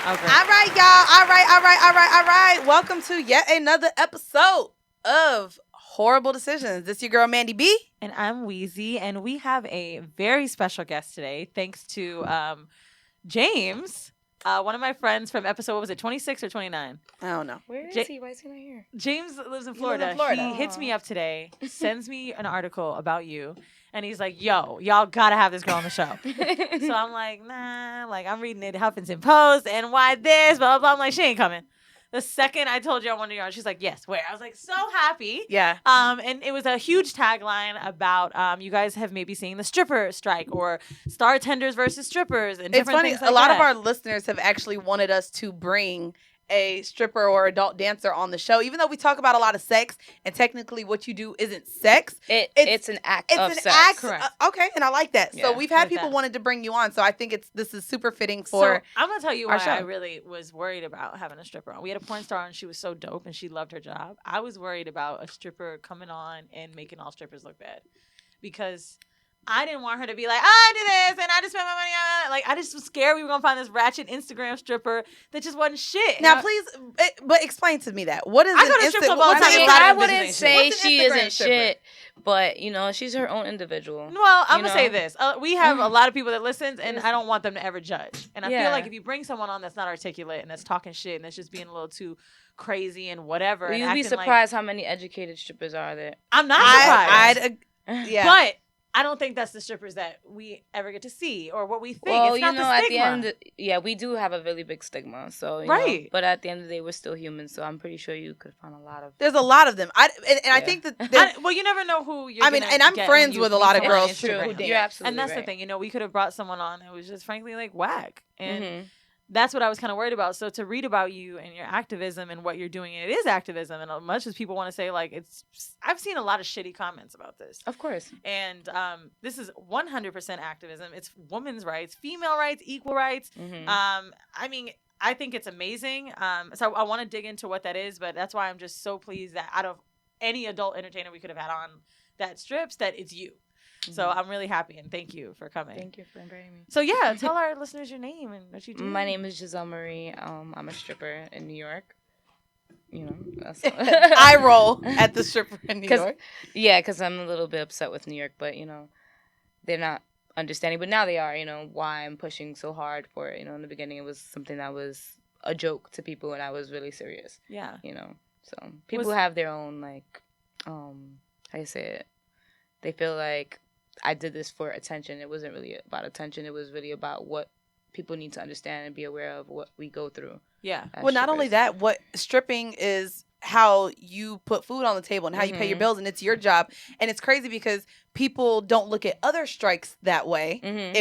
Oh, great. All right, y'all. All right. Welcome to yet another episode of Horrible Decisions. This is your girl, Mandy B. And I'm Wheezy, and we have a very special guest today, thanks to James, one of my friends from episode, what was it, 26 or 29? I don't know. Where is he? Why is he not here? James lives in He lives Florida. in Florida. He hits me up today, sends me an article about you, and he's like, yo, y'all gotta have this girl on the show. So I'm like, nah, like I'm reading it, Huffington Post, and why this, blah, blah, blah. I'm like, she ain't coming. The second I told you I wanted you on, she's like, yes, where? I was like, so happy. Yeah. And it was a huge tagline about you guys have maybe seen the stripper strike or star tenders versus strippers and It's different funny. things like A lot that. of our listeners have actually wanted us to bring a stripper or adult dancer on the show, even though we talk about a lot of sex and technically what you do isn't sex. It's an act It's of an sex. act. Correct. Okay, and I like that. So Yeah, we've had like people that. wanted to bring you on. So I think this is super fitting So for. I'm gonna tell you our why show. I really was worried about having a stripper on. We had a porn star and she was so dope and she loved her job. I was worried about a stripper coming on and making all strippers look bad because I didn't want her to be like, I do this and I just spent my money on it. Like, I just was scared we were gonna find this ratchet Instagram stripper that just wasn't shit. Now, please, but explain to me that. What is I go an to strip instant? club all the what's time. an I mean, Inside I of the wouldn't business. say What's an she Instagram isn't stripper? shit, but she's her own individual. Well, I'm You gonna say know? this: we have a lot of people that listens, and I don't want them to ever judge. And I feel Yeah. like if you bring someone on that's not articulate and that's talking shit and that's just being a little too crazy and whatever, Well, and you'd be acting like- surprised how many educated strippers are there. I'm not surprised. Yeah. But I don't think that's the strippers that we ever get to see or what we think. Well, it's not the at the stigma. end, we do have a really big stigma. So, you Right. know, but at the end of the day, we're still humans. So I'm pretty sure you could find a lot of. There's a lot of them. I Yeah. think that. Well, you never know who you're. I mean, gonna and I'm get friends when you with a meet lot of someone on girls, too, Instagram. who You're dance. absolutely And that's right. the thing, we could have brought someone on who was just frankly like whack, and Mhm. that's what I was kind of worried about. So to read about you and your activism and what you're doing, and it is activism, and as much as people want to say like I've seen a lot of shitty comments about this, Of course. and this is 100% activism. It's women's rights, female rights, equal rights. Mhm. I mean, I think it's amazing. So I want to dig into what that is, but that's why I'm just so pleased that out of any adult entertainer we could have had on that strips, that it's you. So I'm really happy and thank you for coming. Thank you for inviting me. So yeah, tell our listeners your name and what you do. My name is Giselle Murray. I'm a stripper in New York. You know, that's I roll at the stripper in New 'Cause- York. Yeah, because I'm a little bit upset with New York, but you know, they're not understanding. But now they are. You know why I'm pushing so hard for it. You know, in the beginning it was something that was a joke to people, and I was really serious. Yeah. You know, so people have their own like, how you say it? They feel like I did this for attention. It wasn't really about attention. It was really about what people need to understand and be aware of what we go through. Yeah. as Well, not only strippers. that, what stripping is how you put food on the table and how you pay your Mhm. bills, and it's your job. And it's crazy because people don't look at other strikes that way. Mhm.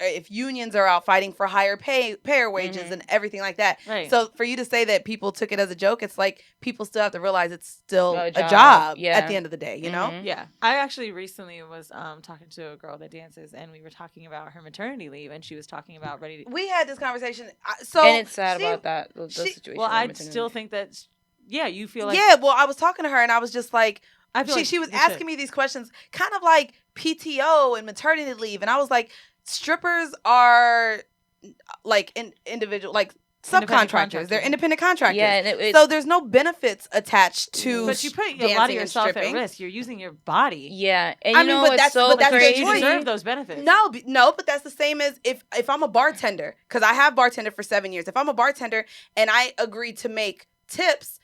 If unions are out fighting for higher payer wages Mhm. and everything like that. Right. So for you to say that people took it as a joke, it's like people still have to realize it's still A a job. job Yeah. at the end of the day, you know? Mhm. Yeah. I actually recently was talking to a girl that dances, and we were talking about her maternity leave, and she was talking about ready to. We had this conversation. So And it's sad she- about that, the she- situation. Well, with I maternity. still think that. Yeah, you feel like. yeah, well, I was talking to her and I was just like, I feel like she was you should. asking me these questions, kind of like PTO and maternity leave, and I was like, strippers are like individual, like Independent subcontractors. contractors. They're independent contractors. Yeah, and it, So there's no benefits attached to. But you put a lot dancing of and yourself at stripping. risk. You're using your body. yeah, and I you mean, know but what's that's- so but that's their crazy? You choice. deserve those benefits. No, but that's the same as if I'm a bartender, because I have bartended for 7 years. If I'm a bartender and I agree to make tips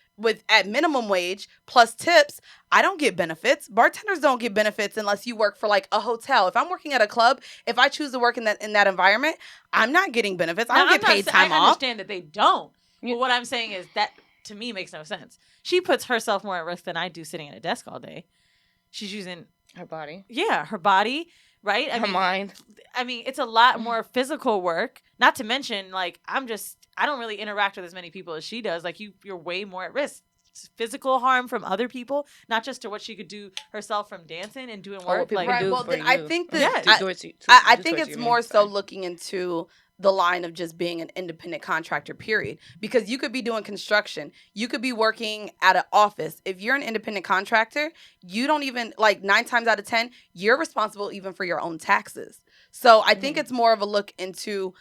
at minimum wage plus tips, I don't get benefits. Bartenders don't get benefits unless you work for like a hotel. If I'm working at a club, if I choose to work in that environment, I'm not getting benefits. I Now, don't get I'm not paid sa- time I off. understand that they don't. You- But what I'm saying is that to me makes no sense. She puts herself more at risk than I do sitting at a desk all day. She's using Her body, her body, right? her mind. I mean, it's a lot more physical work. Not to mention, like, I don't really interact with as many people as she does. Like, you're way more at risk. It's physical harm from other people, not just to what she could do herself from dancing and doing Or work. what people Like, Right, do well, for then I you. think Yeah. that Do towards you- I do think towards it's you, more man. so Sorry. looking into the line of just being an independent contractor, period. Because you could be doing construction. You could be working at an office. If you're an independent contractor, you don't even, like 9 times out of 10, you're responsible even for your own taxes. So I think it's more of a look into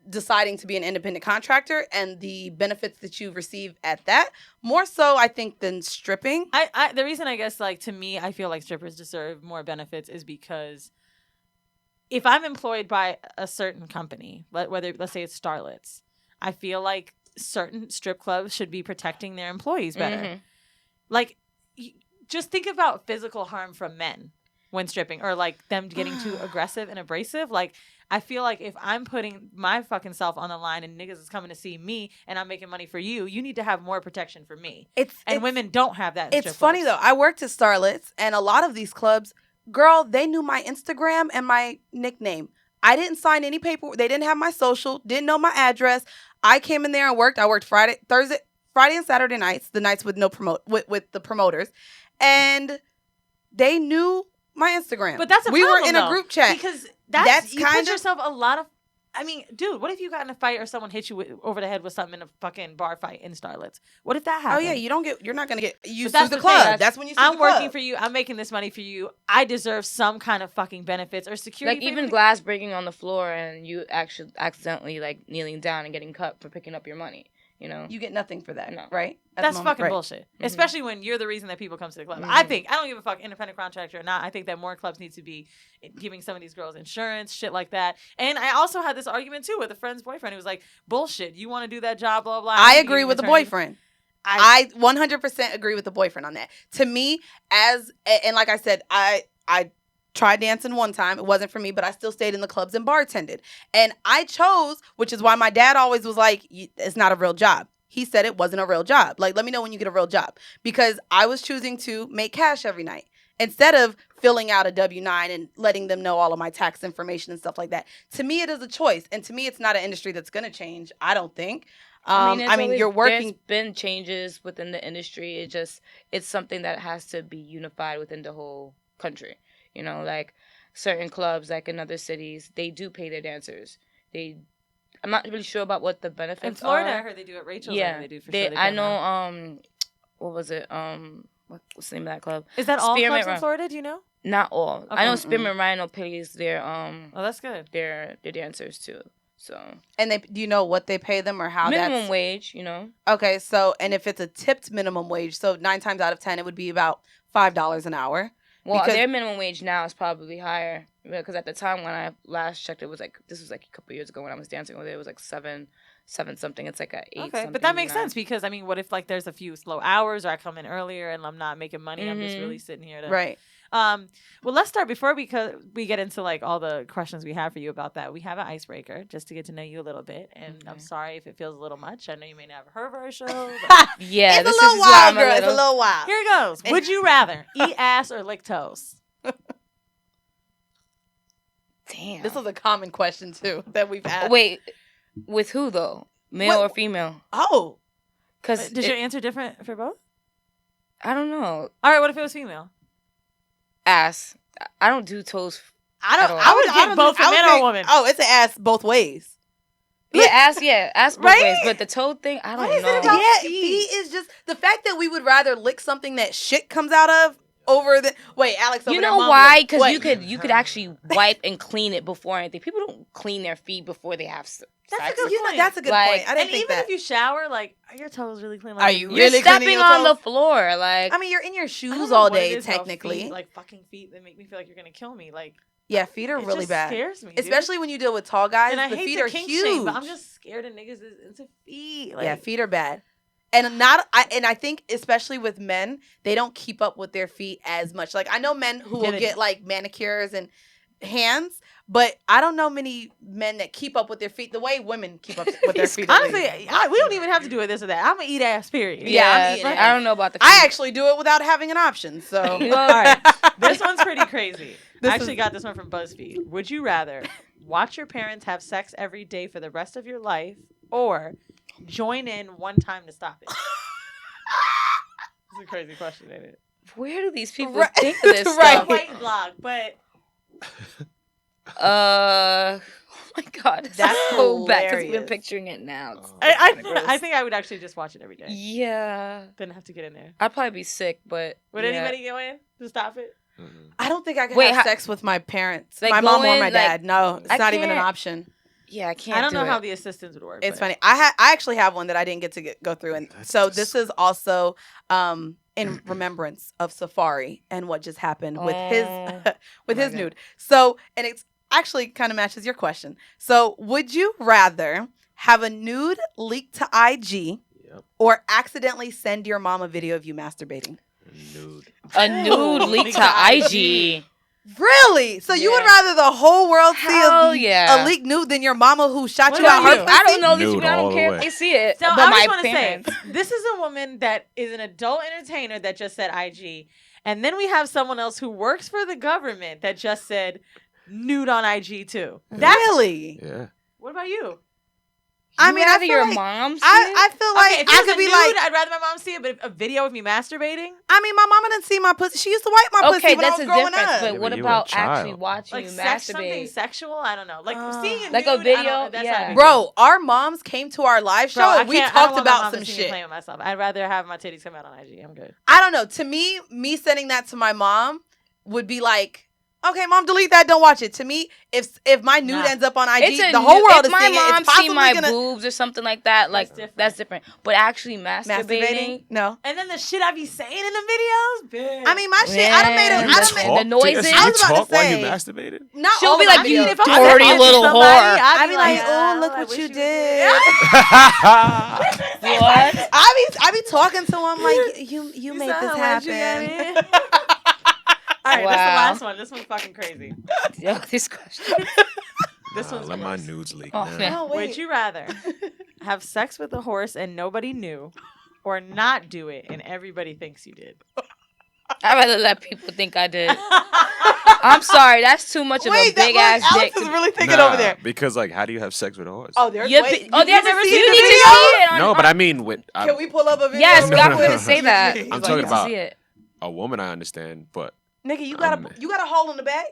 deciding to be an independent contractor and the benefits that you receive at that, more so I think than stripping. The reason I guess like to me I feel like strippers deserve more benefits is because if I'm employed by a certain company, let's say it's Starlets, I feel like certain strip clubs should be protecting their employees better. Like, just think about physical harm from men when stripping, or like them getting too aggressive and abrasive. Like, I feel like if I'm putting my fucking self on the line and niggas is coming to see me and I'm making money for you, you need to have more protection for me. Women don't have that. It's funny though. I worked at Starlets, and a lot of these clubs, girl, they knew my Instagram and my nickname. I didn't sign any paperwork. They didn't have my social, didn't know my address. I came in there and worked. I worked Friday and Saturday nights, the nights with with the promoters, and they knew my Instagram. But that's we were in a group chat because that's you put yourself a lot of. I mean, dude, what if you got in a fight or someone hit you over the head with something in a fucking bar fight in Starlets? What if that happened? Oh yeah, you're not gonna get you sue the club. That's when you sue the club. I'm working for you. I'm making this money for you. I deserve some kind of fucking benefits or security. Like even glass breaking on the floor and you actually accidentally like kneeling down and getting cut for picking up your money. You know, you get nothing for that, no. Right? That's fucking bullshit. Mm-hmm. Especially when you're the reason that people come to the club. Mm-hmm. I don't give a fuck, independent contractor or not. I think that more clubs need to be giving some of these girls insurance, shit like that. And I also had this argument too with a friend's boyfriend who was like, "Bullshit, you want to do that job, blah blah." I agree with the boyfriend. I 100% agree with the boyfriend on that. To me, and like I said, I tried dancing one time. It wasn't for me, but I still stayed in the clubs and bartended. And I chose, which is why my dad always was like, it's not a real job. He said it wasn't a real job. Like, let me know when you get a real job. Because I was choosing to make cash every night instead of filling out a W-9 and letting them know all of my tax information and stuff like that. To me, it is a choice. And to me, it's not an industry that's going to change, I don't think. I mean, you're working. There's been changes within the industry. It's something that has to be unified within the whole country. You know, like certain clubs, like in other cities, they do pay their dancers. I'm not really sure about what the benefits are. In Florida, I heard they do it. Rachel's they do for sure. I know, what was it? What's the name of that club? Is that all clubs in Florida? Do you know? Not all. Okay. I know Spearmint Rhino pays their, oh, that's good. Their dancers too. So. And do you know what they pay them or how minimum wage, you know? Okay, so, and if it's a tipped minimum wage, so 9 times out of 10, it would be about $5 an hour. Well, their minimum wage now is probably higher because at the time when I last checked, this was like a couple years ago when I was dancing over there, it was like seven something. It's like a 8 something. Okay, but that makes sense because I mean, what if like there's a few slow hours or I come in earlier and I'm not making money? I'm just really sitting here to right. Well, let's start before we get into like all the questions we have for you about that. We have an icebreaker just to get to know you a little bit, and I'm sorry if it feels a little much. I know you may not have heard of our show. Yeah, it's a little wild, girl. It's a little wild. Here it goes. Would you rather eat ass or lick toes? Damn, this is a common question too that we've asked. Wait, with who though? Male or female? Oh, because does your answer different for both? I don't know. All right, what if it was female? Ass. I don't do toes. I would pick both for men or women. Oh, it's an ass both ways. Yeah, ass both ways. But the toe thing, I don't know. Feet is just the fact that we would rather lick something that shit comes out of over the. Wait, Alex. You know why? Because you could actually wipe and clean it before anything. People don't clean their feet before they have. That's a good point. That's a good point. I didn't think even if you shower, like, are your toes really clean? Like, are you you're really stepping on the floor? Like, I mean, you're in your shoes all day, technically. Feet, like fucking feet that make me feel like you're gonna kill me. Like, yeah, feet are really bad. Scares me, especially when you deal with tall guys. And I the hate feet the are kink huge. shame, but I'm just scared of niggas into feet. Like, yeah, feet are bad. And I think especially with men, they don't keep up with their feet as much. Like I know men who will get like manicures and hands, but I don't know many men that keep up with their feet the way women keep up with their feet. Honestly, we don't even have to do it this or that. I'm gonna eat ass. Period. Yeah, I'm eating I don't know about the feet. I actually do it without having an option. So all right, this one's pretty crazy. I actually got this one from BuzzFeed. Would you rather watch your parents have sex every day for the rest of your life, or join in one time to stop it? It's a crazy question, ain't it? Where do these people think of this Right. stuff? White blog, but oh my god, that's so bad because hilarious. we're picturing it now. I think I would actually just watch it every day. Yeah, Didn't have to get in there. I'd probably be sick, but Would anybody go in to stop it? I don't think I could have sex with my parents, like my mom or my like, dad. No, it's not even an can't. option. Yeah, I can't. I don't know it. how the assistants would work. It's but- funny. I actually have one that I didn't get to go through, and That's so this is also in remembrance of Safari and what just happened with his with his God. nude. So, and it's actually kind of matches your question. So, would you rather have a nude leaked to IG Yep. or accidentally send your mom a video of you masturbating? Nude. A nude leaked to IG. Really? So you would Yeah. rather the whole world see Hell a yeah. leaked nude than your mama who shot What you out about her you? pussy? I don't know these Nude people. I all don't the care way. if they see it. So but I my just want to say, parents. this is a woman that is an adult entertainer that just said IG, and then we have someone else who works for the government that just said nude on IG too. Really? Yeah. What about you? I You mean, I rather feel your like- mom see I it? feel like Okay, if I it was could a be nude, like, I'd rather my mom see it, but if a video of me masturbating, I mean, my mama didn't see my pussy. She used to wipe my pussy Okay, when I that's was a growing difference. up. But Yeah, what but you were a about actually child. watching like you something masturbate? sexual, I don't know. Like Uh, seeing a Like a nude, I video? don't, that's not a Yeah. big deal. Bro, our moms came to our live show Bro, I and we can't- I don't talked want my about mom some to see me shit. playing with myself. I'd rather have my titties come out on IG. I'm good. I don't know. To me sending that to my mom would be like, okay, mom, delete that. Don't watch it. To me, if my nude Nah. ends up on IG, It's a the whole new- world if is seeing my it. mom It's possibly see my gonna boobs or something like that, like different. that's different. But actually masturbating. No. And then the shit I be saying in the videos, bitch. I mean, my shit. I done made it. Man, I the done made talk- noises. You I was about to talk while you say- masturbated? not She'll all be of my like, videos. if I'm dirty sending it to little somebody, whore. I'd be like, "Ah, oh, look I what wish you was did. there." What? I be talking to him like, you made saw this how much you got happen. in? All right, Wow. that's the last one. This one's fucking crazy. Yo, this question. This one's Let my worse. nudes leak Oh, now. man. Oh, Would you rather have sex with a horse and nobody knew, or not do it and everybody thinks you did? I'd rather let people think I did. I'm sorry, that's too much of a big ass dick. Alex is really thinking Nah, over there. Because, like, how do you have sex with a horse? Oh, there's You wait, oh, you there's never you seen the need to video? see it. No, but I mean, with Can we pull up a video? Yes, No, I'm no, going no. to say that. He's I'm like, talking Need to about- see it. a woman, I understand, but Nigga, you got a hole in the bag?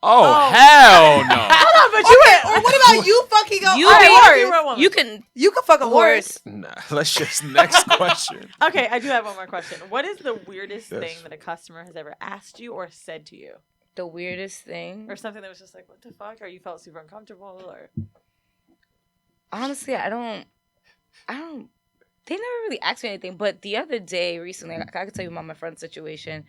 oh, hell no! Hold on, but Or what about you fucking a You horse? You can You can fuck a horse. Nah, let's just next question. Okay, I do have one more question. What is the weirdest Yes. thing that a customer has ever asked you or said to you? The weirdest thing. Or something that was just like, what the fuck? Or you felt super uncomfortable? Or Honestly, I don't. They never really asked me anything. But the other day, recently, I could tell you about my friend's situation.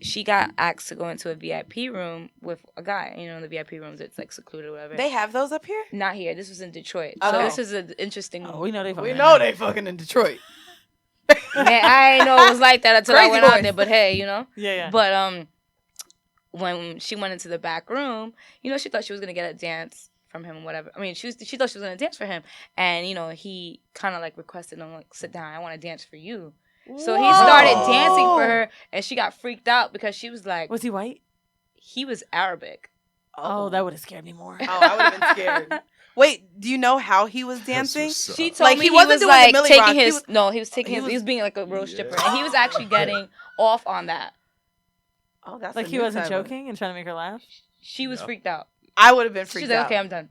She got asked to go into a VIP room with a guy. You know, in the VIP rooms, it's like secluded or whatever. They have those up here? Not here. This was in Detroit. Oh. So this is an interesting. oh, we know they We fucking know they fucking in Detroit. Man, I didn't know it was like that until I Crazy went out boys. there. But hey, you know. Yeah, yeah. But when she went into the back room, you know, she thought she was gonna get a dance from him or whatever. I mean, she thought she was gonna dance for him, and you know, he kind of like requested, "I'm like, sit down. I want to dance for you." So he started dancing for her, and she got freaked out because she was like, Was he white? he was Arabic. Oh, that would have scared me more. Oh, I would have been scared. Wait, do you know how he was dancing? what's up. She told Like, me he wasn't was doing the like Millie taking Rock. He his was- no, he was taking he his. was- He was being like a real Yeah. stripper, and he was actually getting off on that. Oh, that's Like a he new wasn't type of- joking and trying to make her laugh? She was Yeah. freaked out. I would have been She's freaked like, out. okay, I'm done.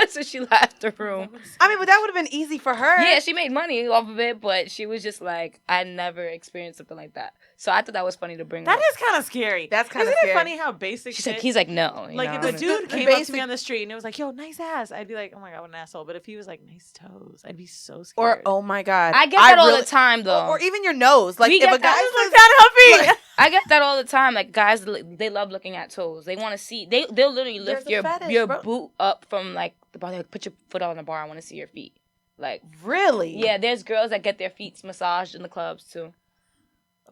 So she left the room. I mean, but that would have been easy for her. Yeah, she made money off of it, but she was just like, I never experienced something like that. So I thought that was funny to bring That up. is kind of scary. That's kinda Isn't scary. it funny how basic She's shit... like, he's like, no. you Like, know? if the dude The came up to basic- me on the street and it was like, yo, nice ass, I'd be like, oh my God, what an asshole. But if he was like, nice toes, I'd be so Or, scared. oh my God. I get that all really- the time, though. Or even your nose. Like, We if get a guy that. says, Look that huffy! I get that all the time. Like, guys, they love looking at toes. They want to see, they'll literally lift There's a fetish, your bro. boot up from, like, the bar. They're like, put your foot on the bar. I want to see your feet. Like, really? yeah, there's girls that get their feet massaged in the clubs, too.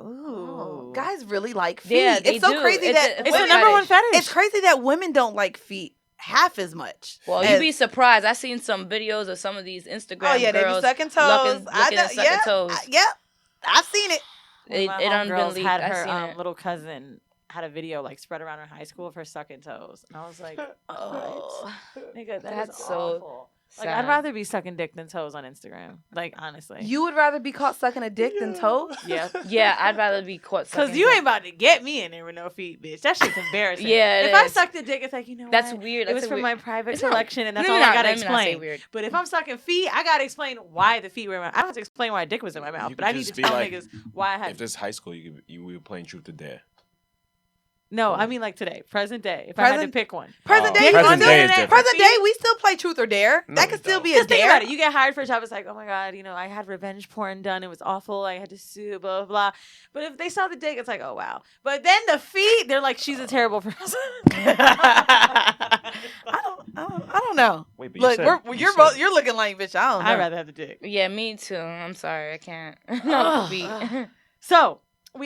Ooh. Ooh. Guys really like feet. Yeah, they it's so do. crazy It's that a- It's the Women- number one fetish. it's crazy that women don't like feet half as much. Well, as- you'd be surprised. I seen some videos of some of these Instagram Oh yeah, they be girls sucking toes. looking at sucking toes. Yep, I've seen it. It My done been homegirls leaked. had I her seen it. little cousin had a video like spread around her high school of her sucking toes, and I was like, Oh. nigga, That's is so awful. Like, I'd sad. rather be sucking dick than toes on Instagram. Like, honestly. You would rather be caught sucking a dick than toes? Yeah. Yeah, I'd rather be caught sucking. Because you dick. ain't about to get me in there with no feet, bitch. That shit's embarrassing. Yeah, it If I is. suck the dick, it's like, you know That's what? weird. It That's was a for weird- my private It's not- collection, and that's let all me I not- gotta let me not say explain. weird. But if I'm sucking feet, I gotta explain why the feet were in my... I don't have to explain why a dick was in my mouth, You but could I need just to be tell like, niggas why I If had... this high school, we were playing truth or dare. No, I mean like today, present day. If I had to Present- pick one. Present Oh, day, present you day is still, different. present day, we still play Truth or Dare. No, That we could still don't. be a Just think dare. about it. You get hired for a job. It's like, oh my god, I had revenge porn done. It was awful. I had to sue. Blah blah blah. But if they saw the dick, it's like, oh wow. But then the feet, they're like, she's a terrible person. I don't know. Wait, but you Look, said- you're looking like bitch. I don't know. I'd rather have the dick. Yeah, me too. I'm sorry, I can't. No, feet. So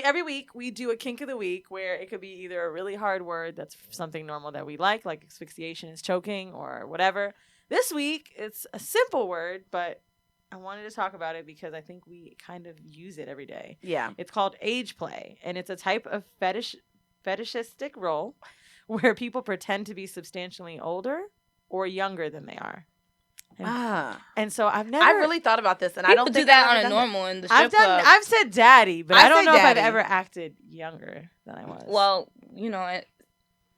every week we do a kink of the week where it could be either a really hard word that's something normal that we like asphyxiation is choking or whatever. This week it's a simple word, but I wanted to talk about it because I think we kind of use it every day. Yeah. It's called age play, and it's a type of fetishistic role where people pretend to be substantially older or younger than they are. And so I've never. I really thought about this, and I People don't do think that I've on ever a done normal in the strip I've done. club. I've said daddy, but I I don't say know if I've daddy. ever acted younger than I was. Well,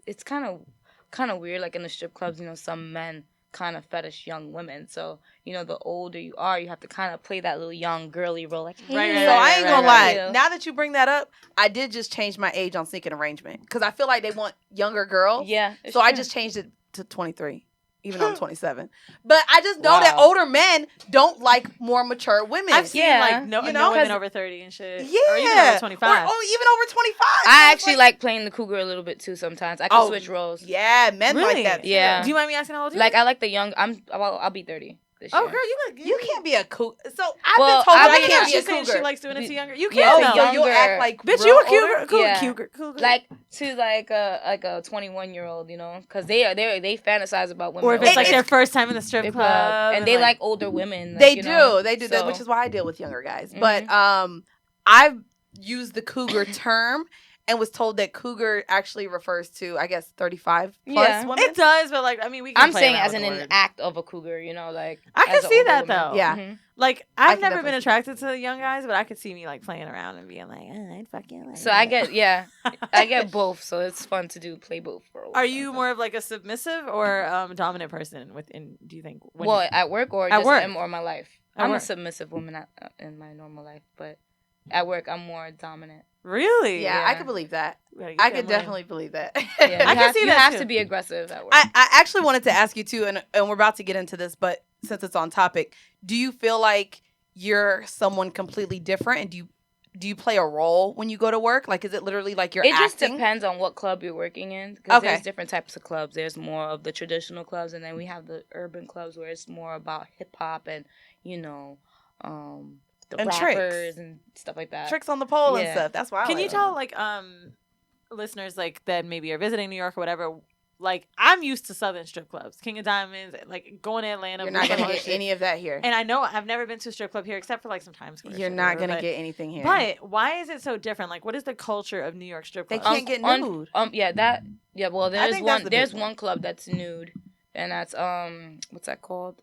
it's kind of weird. Like in the strip clubs, some men kind of fetish young women. So the older you are, you have to kind of play that little young girly role. Like, hey, Right, that. So I ain't gonna right. lie. Now that you bring that up, I did just change my age on Seeking Arrangement because I feel like they want younger girls. Yeah. So I just changed it to 23. Even though I'm 27. But I just know that older men don't like more mature women. I've seen Yeah. no You know? women over 30 and shit. Yeah. Or even over 25. Or even over 25. I So actually it's like playing the cougar a little bit too sometimes. I can switch roles. Yeah, men Really? like that. Too. Yeah. Do you mind me asking how old you are? Like I like the young. I'll be 30 this year. Oh, girl, You can't be a cougar. So I've Well, been told I that I mean, can't be a She's saying cougar. she likes doing it to younger. You Yeah, can't. to though. young- You'll act like Bitch, real you a older? cougar. Yeah. Cougar. Like to like a 21-year-old, because they fantasize about women. Or if it's like It's- their first time in the strip strip club. club, and they like older women. They like, do. They do that, so- which is why I deal with younger guys. But I've used the cougar term and was told that cougar actually refers to, I guess, 35 plus Yeah. women. It does, but like, I mean, we can I'm play saying around as with in the an word. act of a cougar, like. I can as an see older that, woman. though. Yeah. Mhm. Like, I I've can never definitely been see attracted to the young guys, but I could see me like playing around and being like, I'd fucking like So I that." get I get both. So it's fun to play both roles. Are you more of like a submissive or dominant person within, do you think? when well you- at work or At just work. or my life? At I'm work. a submissive woman in my normal life, but at work I'm more dominant. Really? Yeah, Yeah. I could believe that. We gotta get I that could money. definitely believe that. Yeah, I can see you that, have too. to be aggressive at work. I actually wanted to ask you too, and we're about to get into this, but since it's on topic, do you feel like you're someone completely different, and do you play a role when you go to work? Like, is it literally like you're It just acting? depends on what club you're working in. Because Okay. there's different types of clubs. There's more of the traditional clubs, and then we have the urban clubs where it's more about hip hop and the And tricks. rappers and stuff like that. Tricks on the pole and Yeah. stuff. That's why. I Can like you it. tell like listeners like that maybe are visiting New York or whatever? Like, I'm used to Southern strip clubs, King of Diamonds, like going to Atlanta. You're not Brooklyn, gonna all that get shit. any of that here. And I know I've never been to a strip club here except for like some Times Square. You're shit or not whatever, gonna but- get anything here. But why is it so different? Like, what is the culture of New York strip They clubs? can't get on- nude. Well, there's think that's the big There's one. one club that's nude, and that's what's that called?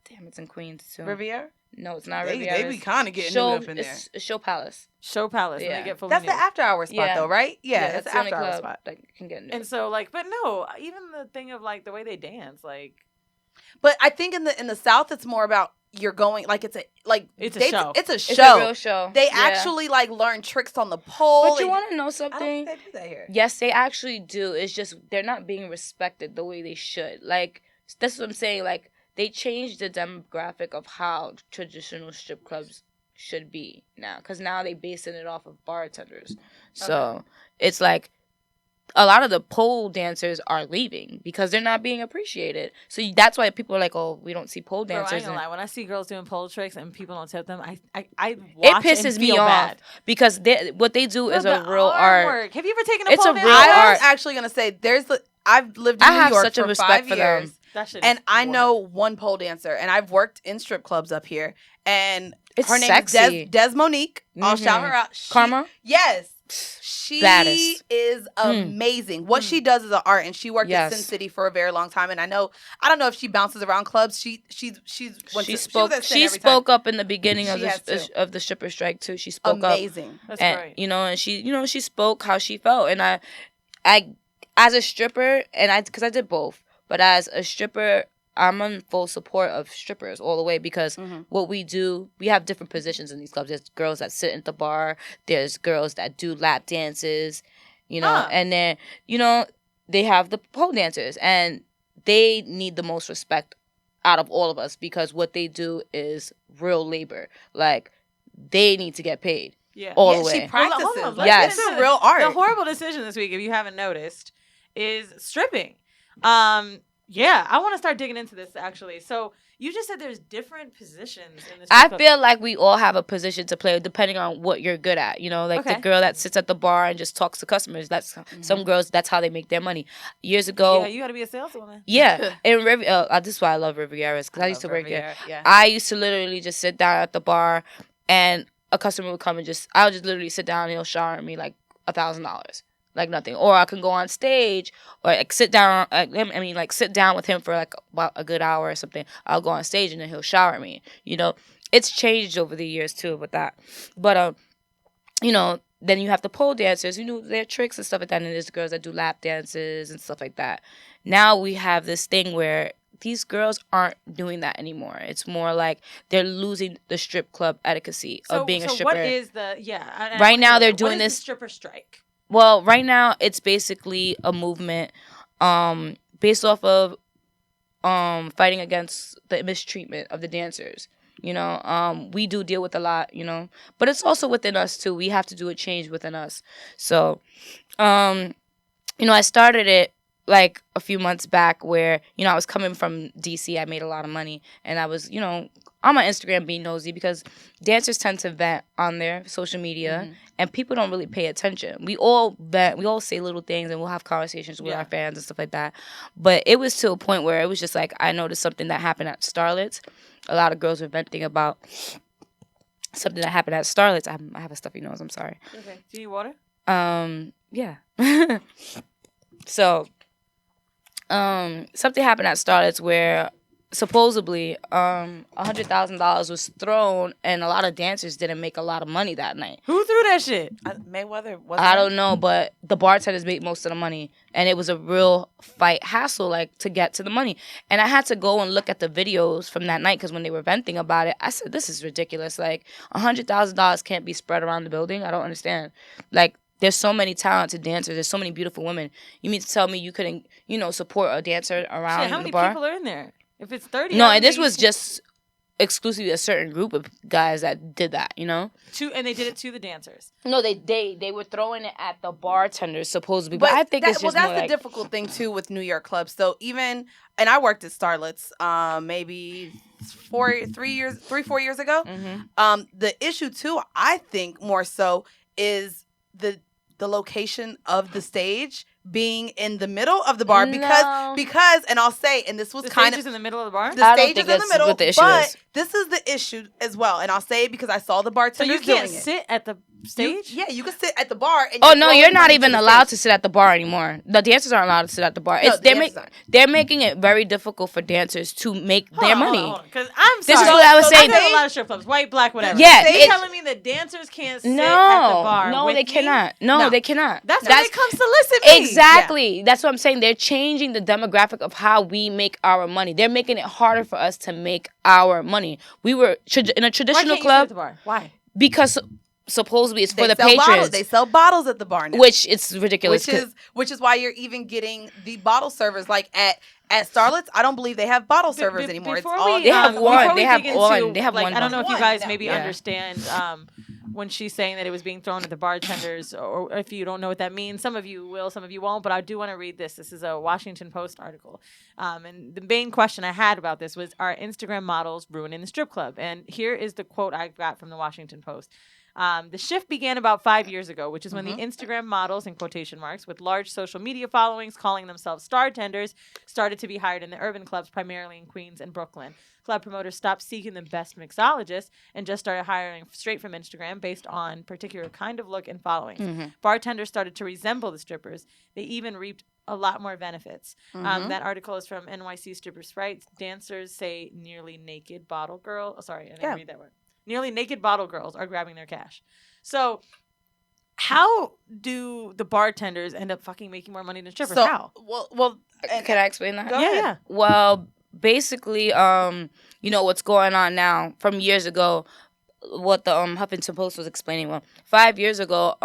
Damn, it's in Queens too. Riviera. No, it's not They Riviera. be kind of getting Show, nude up in there. it's Show Palace. Show Palace. And Yeah. they get fully That's the nude. after hour spot Yeah. though, right? Yeah, that's the the only after hour club spot. that can get nude. And so like, but no, even the thing of like the way they dance, like But I think in the South, it's more about you're going like it's a show. It's a it's show. a real show. They Yeah. actually like learn tricks on the pole. But you and- want to know I don't something? think they do that here. Yes, they actually do. It's just they're not being respected the way they should. Like that's what I'm saying. Like they changed the demographic of how traditional strip clubs should be now, because now they basing it off of bartenders. So it's like a lot of the pole dancers are leaving because they're not being appreciated. So that's why people are like, "Oh, we don't see pole bro, I dancers." ain't gonna lie. When I see girls doing pole tricks and people don't tip them, I It watch pisses and me feel off bad. because what they do is Bro, a the real arm art. work. Have you ever taken a It's pole a dance real class? I art. was actually gonna say I've lived in I New have York such a for respect 5 for them. years, That shit and is I work. know one pole dancer, and I've worked in strip clubs up here, and It's her name sexy. is Des Monique. I'll shout Mhm. her out. Karma? Yes. She Baddest. is amazing. What she does is an art, and she worked Yes. at Sin City for a very long time. And I don't know if she bounces around clubs. She spoke up in the beginning of She has to. the stripper strike too. She spoke amazing. up, That's and great. and she spoke how she felt, and I as a stripper, and because I did both, but as a stripper, I'm in full support of strippers all the way, because what we do, we have different positions in these clubs. There's girls that sit at the bar. There's girls that do lap dances. you know, and then, you know, they have the pole dancers, and they need the most respect out of all of us because what they do is real labor. Like, they need to get paid. Yeah. All the way. She practices. Hold on, Yes. It's a real art. The horrible decision this week, if you haven't noticed, is stripping. Yeah, I want to start digging into this, actually. So you just said there's different positions in this. I feel like we all have a position to play depending on what you're good at. You know, like the girl that sits at the bar and just talks to customers. That's some girls, that's how they make their money. Years ago. Yeah, you got to be a saleswoman. Yeah. In this is why I love Rivieras, because I used to work there. Yeah. I used to literally just sit down at the bar, and a customer would come and I would just literally sit down and he'll shower me like $1,000. Like nothing. Or I can go on stage or like sit down. Sit down with him for like about a good hour or something. I'll go on stage and then he'll shower me. You know, it's changed over the years too with that. But you know, then you have the pole dancers. You know, their tricks and stuff like that. And there's the girls that do lap dances and stuff like that. Now we have this thing where these girls aren't doing that anymore. It's more like they're losing the strip club etiquette of being a stripper. So what is right now they're doing what is this the stripper strike? Well, right now it's basically a movement based off of fighting against the mistreatment of the dancers. You know, we do deal with a lot, you know, but it's also within us too. We have to do a change within us. So, you know, I started it like a few months back where, you know, I was coming from DC. I made a lot of money, and I was, you know, on my Instagram being nosy because dancers tend to vent on their social media, and people don't really pay attention. We all vent, we all say little things, and we'll have conversations with our fans and stuff like that. But it was to a point where it was just like I noticed something that happened at Starlet's. A lot of girls were venting about something that happened at Starlet's. I have a stuffy nose. I'm sorry. Okay. Do you need water? Yeah. So, something happened at Starlet's where supposedly $100,000 was thrown, and a lot of dancers didn't make a lot of money that night. Who threw that shit? Mayweather. I don't know, but the bartenders made most of the money, and it was a real fight hassle, like, to get to the money. And I had to go and look at the videos from that night because when they were venting about it, I said, "This is ridiculous. Like, $100,000 can't be spread around the building. I don't understand. Like." There's so many talented dancers. There's so many beautiful women. You mean to tell me you couldn't, you know, support a dancer around Shit, how the many bar? people are in there? If it's 30. No, and this was just exclusively a certain group of guys that did that, you know? And they did it to the dancers. No, they were throwing it at the bartenders, supposley. But I think it's just that's more the like... difficult thing, too, with New York clubs. So even... And I worked at Starlet's maybe 4 years ago. Mm-hmm. The issue, too, I think more so is the location of the stage being in the middle of the bar because and I'll say, and this was the kind stage is in the middle of the bar. The stage is in the middle, what the issue but is. this is the issue as well, and I'll say it because I saw the So bartender you doing can't sit at the stage? you can sit at the bar. And Oh no, you're not even allowed to sit at the bar anymore. The dancers aren't allowed to sit at the bar. No, They're making it very difficult for dancers to make their money. Because I'm sorry. This is what I was saying. I go to a lot of strip clubs, white, black, whatever. Yeah, You're telling me that dancers can't sit at the bar? No, with they me? cannot. No, they cannot. That's when it comes to listen me. Exactly. That's what I'm saying. They're changing the demographic of how we make our money. They're making it harder for us to make our money. We were in a traditional Why can't you sit club. at the bar? Why? Because supposedly it's for the sell patrons. bottles. They sell bottles at the bar now. Which it's ridiculous. Which is why you're even getting the bottle servers like at Starlet's. I don't believe they have bottle servers anymore. It's all They have one. They have one. They have like, one. I don't know if you One, guys yeah. maybe understand when she's saying that it was being thrown at the bartenders, or if you don't know what that means. Some of you will, some of you won't, but I do want to read this. This is a Washington Post article. And the main question I had about this was, are Instagram models ruining the strip club? And here is the quote I got from the Washington Post. The shift began about 5 years ago, which is when the Instagram models, in quotation marks, with large social media followings calling themselves star tenders, started to be hired in the urban clubs, primarily in Queens and Brooklyn. Club promoters stopped seeking the best mixologists and just started hiring straight from Instagram based on particular kind of look and followings. Bartenders started to resemble the strippers. They even reaped a lot more benefits. That article is from NYC Strippers' Rights. Dancers say nearly naked bottle girl. Oh, sorry, I didn't read that word. Nearly naked bottle girls are grabbing their cash. So, how do the bartenders end up fucking making more money than strippers? How? Well, Can I explain that? Go ahead. Yeah. Well, basically, you know what's going on now from years ago. What the Huffington Post was explaining. Well, 5 years ago,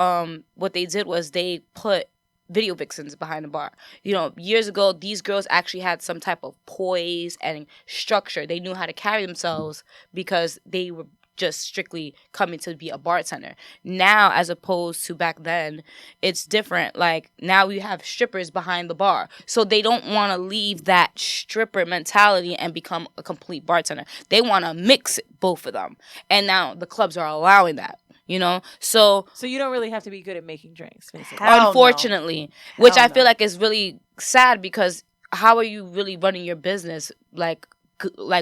what they did was they put video vixens behind the bar. You know, years ago, these girls actually had some type of poise and structure. They knew how to carry themselves because they were just strictly coming to be a bartender. Now, as opposed to back then, it's different. Like, now we have strippers behind the bar. So they don't want to leave that stripper mentality and become a complete bartender. They want to mix both of them. And now the clubs are allowing that. You know, so you don't really have to be good at making drinks, basically. Unfortunately, which I feel like is really sad, because how are you really running your business like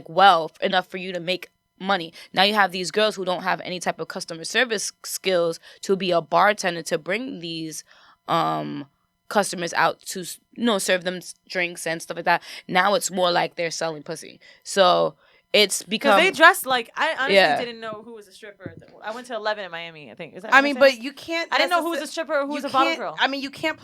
well enough for you to make money? Now you have these girls who don't have any type of customer service skills to be a bartender, to bring these customers out to, you know, serve them drinks and stuff like that. Now it's more like they're selling pussy. So it's become, because they dressed like, I honestly didn't know who was a stripper. I went to 11 in Miami, I think. Is that? I mean, but you can't. I didn't know who was a stripper or who was a bottle girl. I mean, you can't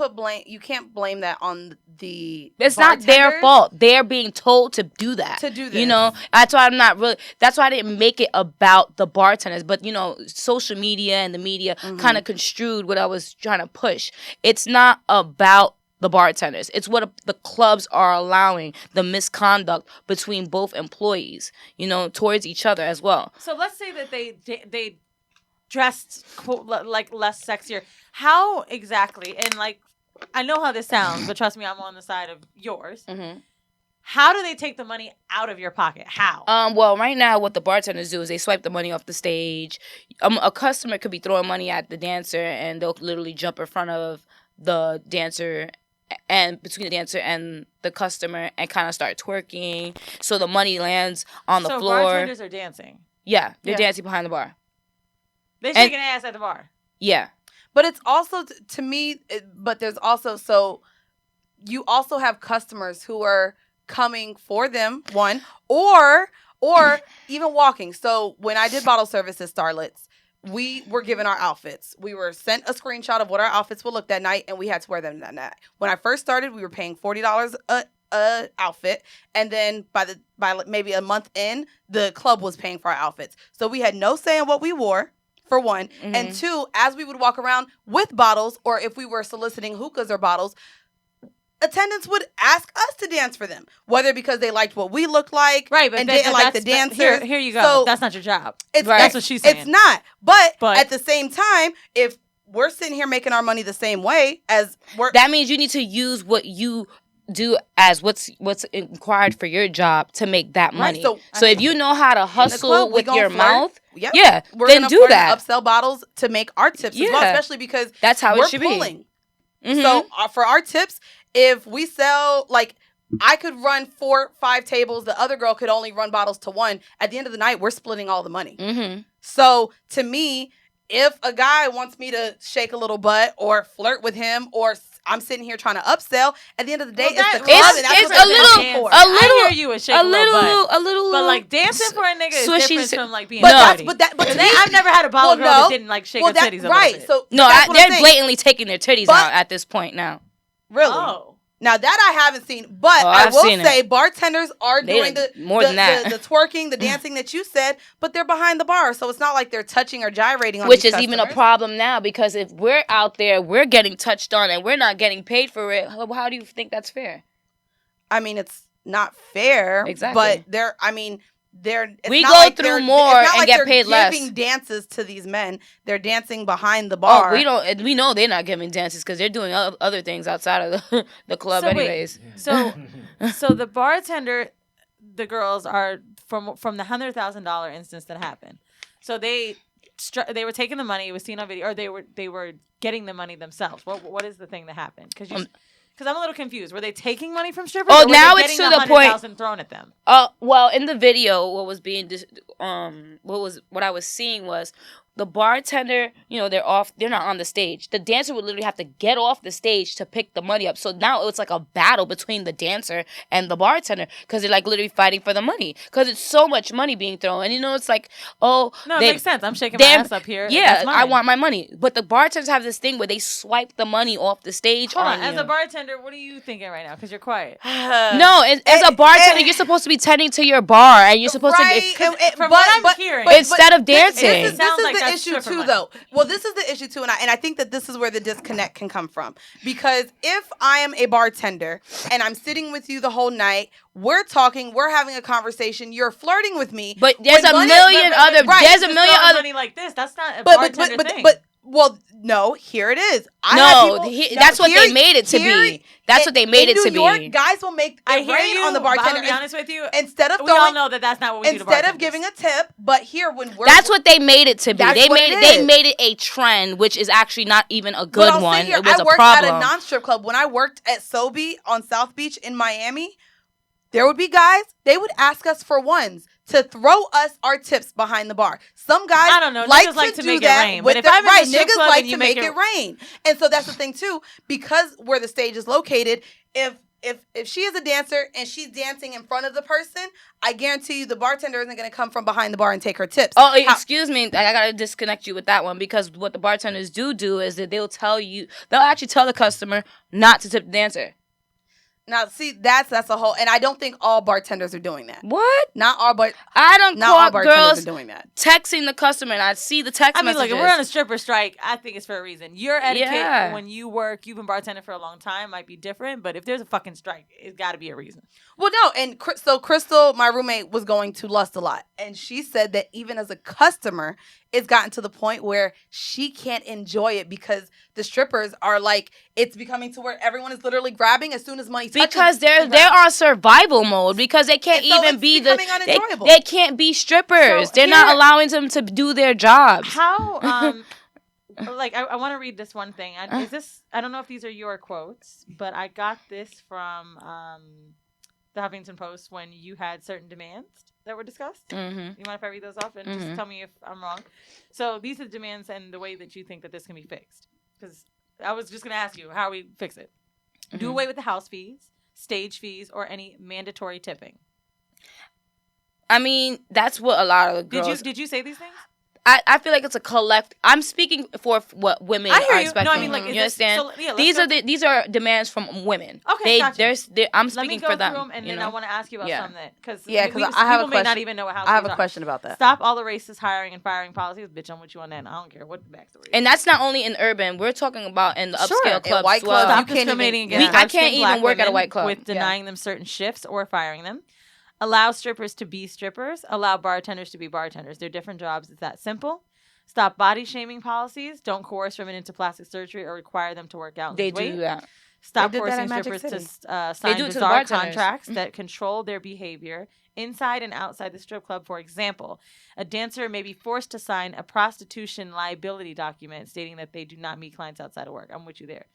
blame that on the. It's not their fault. They're being told to do that. To do this. You know, that's why I'm not really. That's why I didn't make it about the bartenders. But you know, social media and the media kind of construed what I was trying to push. It's not about the bartenders. It's what the clubs are allowing, the misconduct between both employees, you know, towards each other as well. So let's say that they dressed like less sexier. How exactly? And like, I know how this sounds, but trust me, I'm on the side of yours. Mm-hmm. How do they take the money out of your pocket? How? Well, right now, what the bartenders do is they swipe the money off the stage. A customer could be throwing money at the dancer, and they'll literally jump in front of the dancer and between the dancer and the customer and kind of start twerking, so the money lands on the floor. So bartenders are dancing? Yeah, they're dancing behind the bar. They're shaking ass at the bar? Yeah. But it's also, to me, but there's also, so you also have customers who are coming for them, one, or even walking. So when I did bottle service at Starlets, we were given our outfits. We were sent a screenshot of what our outfits would look that night, and we had to wear them that night. When I first started, we were paying $40 a outfit, and then by maybe a month in, the club was paying for our outfits. So we had no say in what we wore, for one, and two, as we would walk around with bottles, or if we were soliciting hookahs or bottles, attendants would ask us to dance for them, whether because they liked what we looked like, right, but and didn't like the dancers. Here you go. So that's not your job. That's what she's saying. It's not. But at the same time, if we're sitting here making our money the same way as that means you need to use what you do as what's required for your job to make that money. Right, so if you know how to hustle with your mouth, we're then do that. Upsell bottles to make our tips as well, especially because that's how it should be. So for our tips, if we sell, like, I could run 4-5 tables, the other girl could only run bottles to one. At the end of the night, we're splitting all the money. Mm-hmm. So to me, if a guy wants me to shake a little butt or flirt with him, or I'm sitting here trying to upsell, at the end of the day, it's the club. It's a little. I hear you with shaking a little. But like dancing for a nigga is different from like being naughty. But I've never had a bottle girl that didn't like shake her titties a little bit. So they're blatantly taking their titties out at this point now. Really? Oh. Now that I haven't seen, but I will say bartenders are doing the twerking, the dancing that you said, but they're behind the bar, so it's not like they're touching or gyrating on which is even a problem now, because if we're out there, we're getting touched on and we're not getting paid for it. How do you think that's fair? I mean, it's not fair. Exactly. But we go through more and get paid less. They're giving dances to these men. They're dancing behind the bar. Oh, we know they're not giving dances because they're doing other things outside of the club, anyways. So the bartender, the girls are from the $100,000 instance that happened. So they were taking the money. It was seen on video, or they were getting the money themselves. What is the thing that happened? Because I'm a little confused. Were they taking money from strippers? Oh, now it's to the point. Thrown at them. Well, in the video, what I was seeing was the bartender, they're not on the stage. The dancer would literally have to get off the stage to pick the money up. So now it's like a battle between the dancer and the bartender, because they're like literally fighting for the money, because it's so much money being thrown. And it's like, it makes sense. I'm shaking my ass up here. Yeah, I want my money. But the bartenders have this thing where they swipe the money off the stage. Hold on. As a bartender, what are you thinking right now? Because you're quiet. No, as a bartender, you're supposed to be tending to your bar, and you're supposed to. From what I'm hearing, instead of dancing, it sounds like the issue too, though. Well, this is the issue too, and I think that this is where the disconnect can come from. Because if I am a bartender and I'm sitting with you the whole night, we're talking, we're having a conversation, you're flirting with me. But there's a million other. There's a million other money like this. That's not a bartender thing. Well, no, here it is. That's what they made it to be. That's what they made it to be. In New York, guys will make it rain on the bartender. I'll be honest with you. Instead of we all know that that's not what we do to bartenders. Instead of giving a tip, but here when we're... That's what they made it to be. They made it a trend, which is actually not even a good one. It was a problem. I worked at a non-strip club. When I worked at Sobe on South Beach in Miami, there would be guys, they would ask us for ones to throw us our tips behind the bar. Some guys I don't know, like to make it rain. But if I'm in a strip club like to make it rain. And so that's the thing too, because where the stage is located, if she is a dancer and she's dancing in front of the person, I guarantee you the bartender isn't going to come from behind the bar and take her tips. Oh, excuse me. I got to disconnect you with that one, because what the bartenders do is that they'll actually tell the customer not to tip the dancer. Now, see, that's a whole, and I don't think all bartenders are doing that. What? Not all, but I don't not all call bartenders girls are doing that. Texting the customer, and I see the text messages. Look, if we're on a stripper strike, I think it's for a reason. Your etiquette when you work, you've been bartending for a long time, might be different, but if there's a fucking strike, it's got to be a reason. Well, no, and so Crystal, my roommate, was going to Lust a lot, and she said that even as a customer, it's gotten to the point where she can't enjoy it because the strippers are like, it's becoming to where everyone is literally grabbing as soon as money touches. Because they're on survival mode, because they can't even be they can't be strippers. They're not allowing them to do their jobs. How I want to read this one thing. I don't know if these are your quotes, but I got this from the Huffington Post when you had certain demands that were discussed. Mm-hmm. You mind if I read those off and just tell me if I'm wrong? So these are the demands and the way that you think that this can be fixed. Because I was just going to ask you, how we fix it? Mm-hmm. Do away with the house fees, stage fees, or any mandatory tipping. I mean, that's what a lot of the girls... Did you say these things? I feel like it's a collect. I'm speaking for what women are expecting. No, I mean, like, you understand? These are demands from women. Okay, gotcha. I'm speaking for them. Let me go through them, and then I want to ask you about something. Because I have a question. May not even know what house I have a question about that. Stop all the racist hiring and firing policies. Bitch, I'm with you on that. I don't care what the backstory is. And that's not only in urban. We're talking about in the upscale clubs. White clubs. Stop discriminating against I can't even work at a white club. With denying them certain shifts or firing them. Allow strippers to be strippers. Allow bartenders to be bartenders. They're different jobs. It's that simple. Stop body shaming policies. Don't coerce women into plastic surgery or require them to work out. They do that. Stop forcing strippers to sign bizarre contracts that control their behavior inside and outside the strip club. For example, a dancer may be forced to sign a prostitution liability document stating that they do not meet clients outside of work. I'm with you there.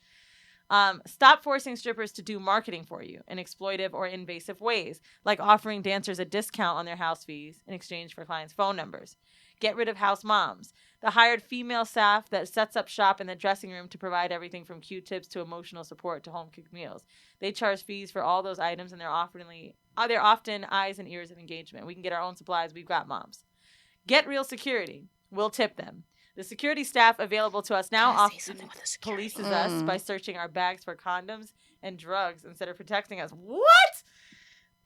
Stop forcing strippers to do marketing for you in exploitive or invasive ways, like offering dancers a discount on their house fees in exchange for clients' phone numbers. Get rid of house moms, the hired female staff that sets up shop in the dressing room to provide everything from Q-tips to emotional support to home-cooked meals. They charge fees for all those items, and they're often eyes and ears of engagement. We can get our own supplies. We've got moms. Get real security. We'll tip them. The security staff available to us now often polices us by searching our bags for condoms and drugs instead of protecting us. What?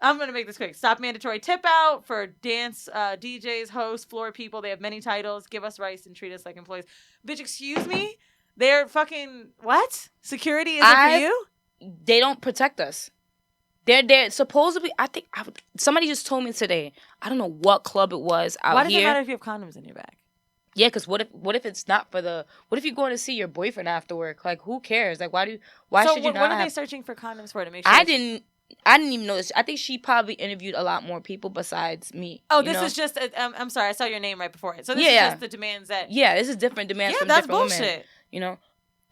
I'm going to make this quick. Stop mandatory tip out for dance DJs, hosts, floor people. They have many titles. Give us rights and treat us like employees. Bitch, excuse me? They're fucking... What? Security isn't for you? They don't protect us. They're supposedly... somebody just told me today. I don't know what club it was out here. Why does it matter if you have condoms in your bag? Yeah, because what if it's not for the... What if you're going to see your boyfriend after work? Like, who cares? Like, why should you not what are they searching for condoms for to make sure... I didn't even know this. I think she probably interviewed a lot more people besides me. Oh, this is just... I'm sorry, I saw your name right before it. So this is just the demands that... Yeah, this is different demands from different women. Yeah, that's bullshit. You know?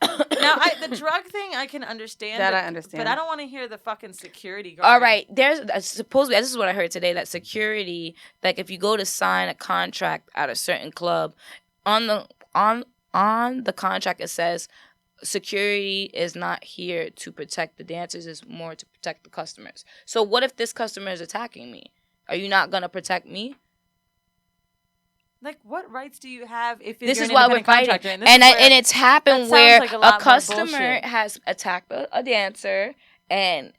Now, the drug thing, I can understand. I understand. But I don't want to hear the fucking security guard. All right. There's supposedly, this is what I heard today, that security, like if you go to sign a contract at a certain club, on the contract it says security is not here to protect the dancers, it's more to protect the customers. So what if this customer is attacking me? Are you not gonna protect me? Like, what rights do you have if this you're is why we're fighting? And it's happened where like a customer has attacked a dancer, and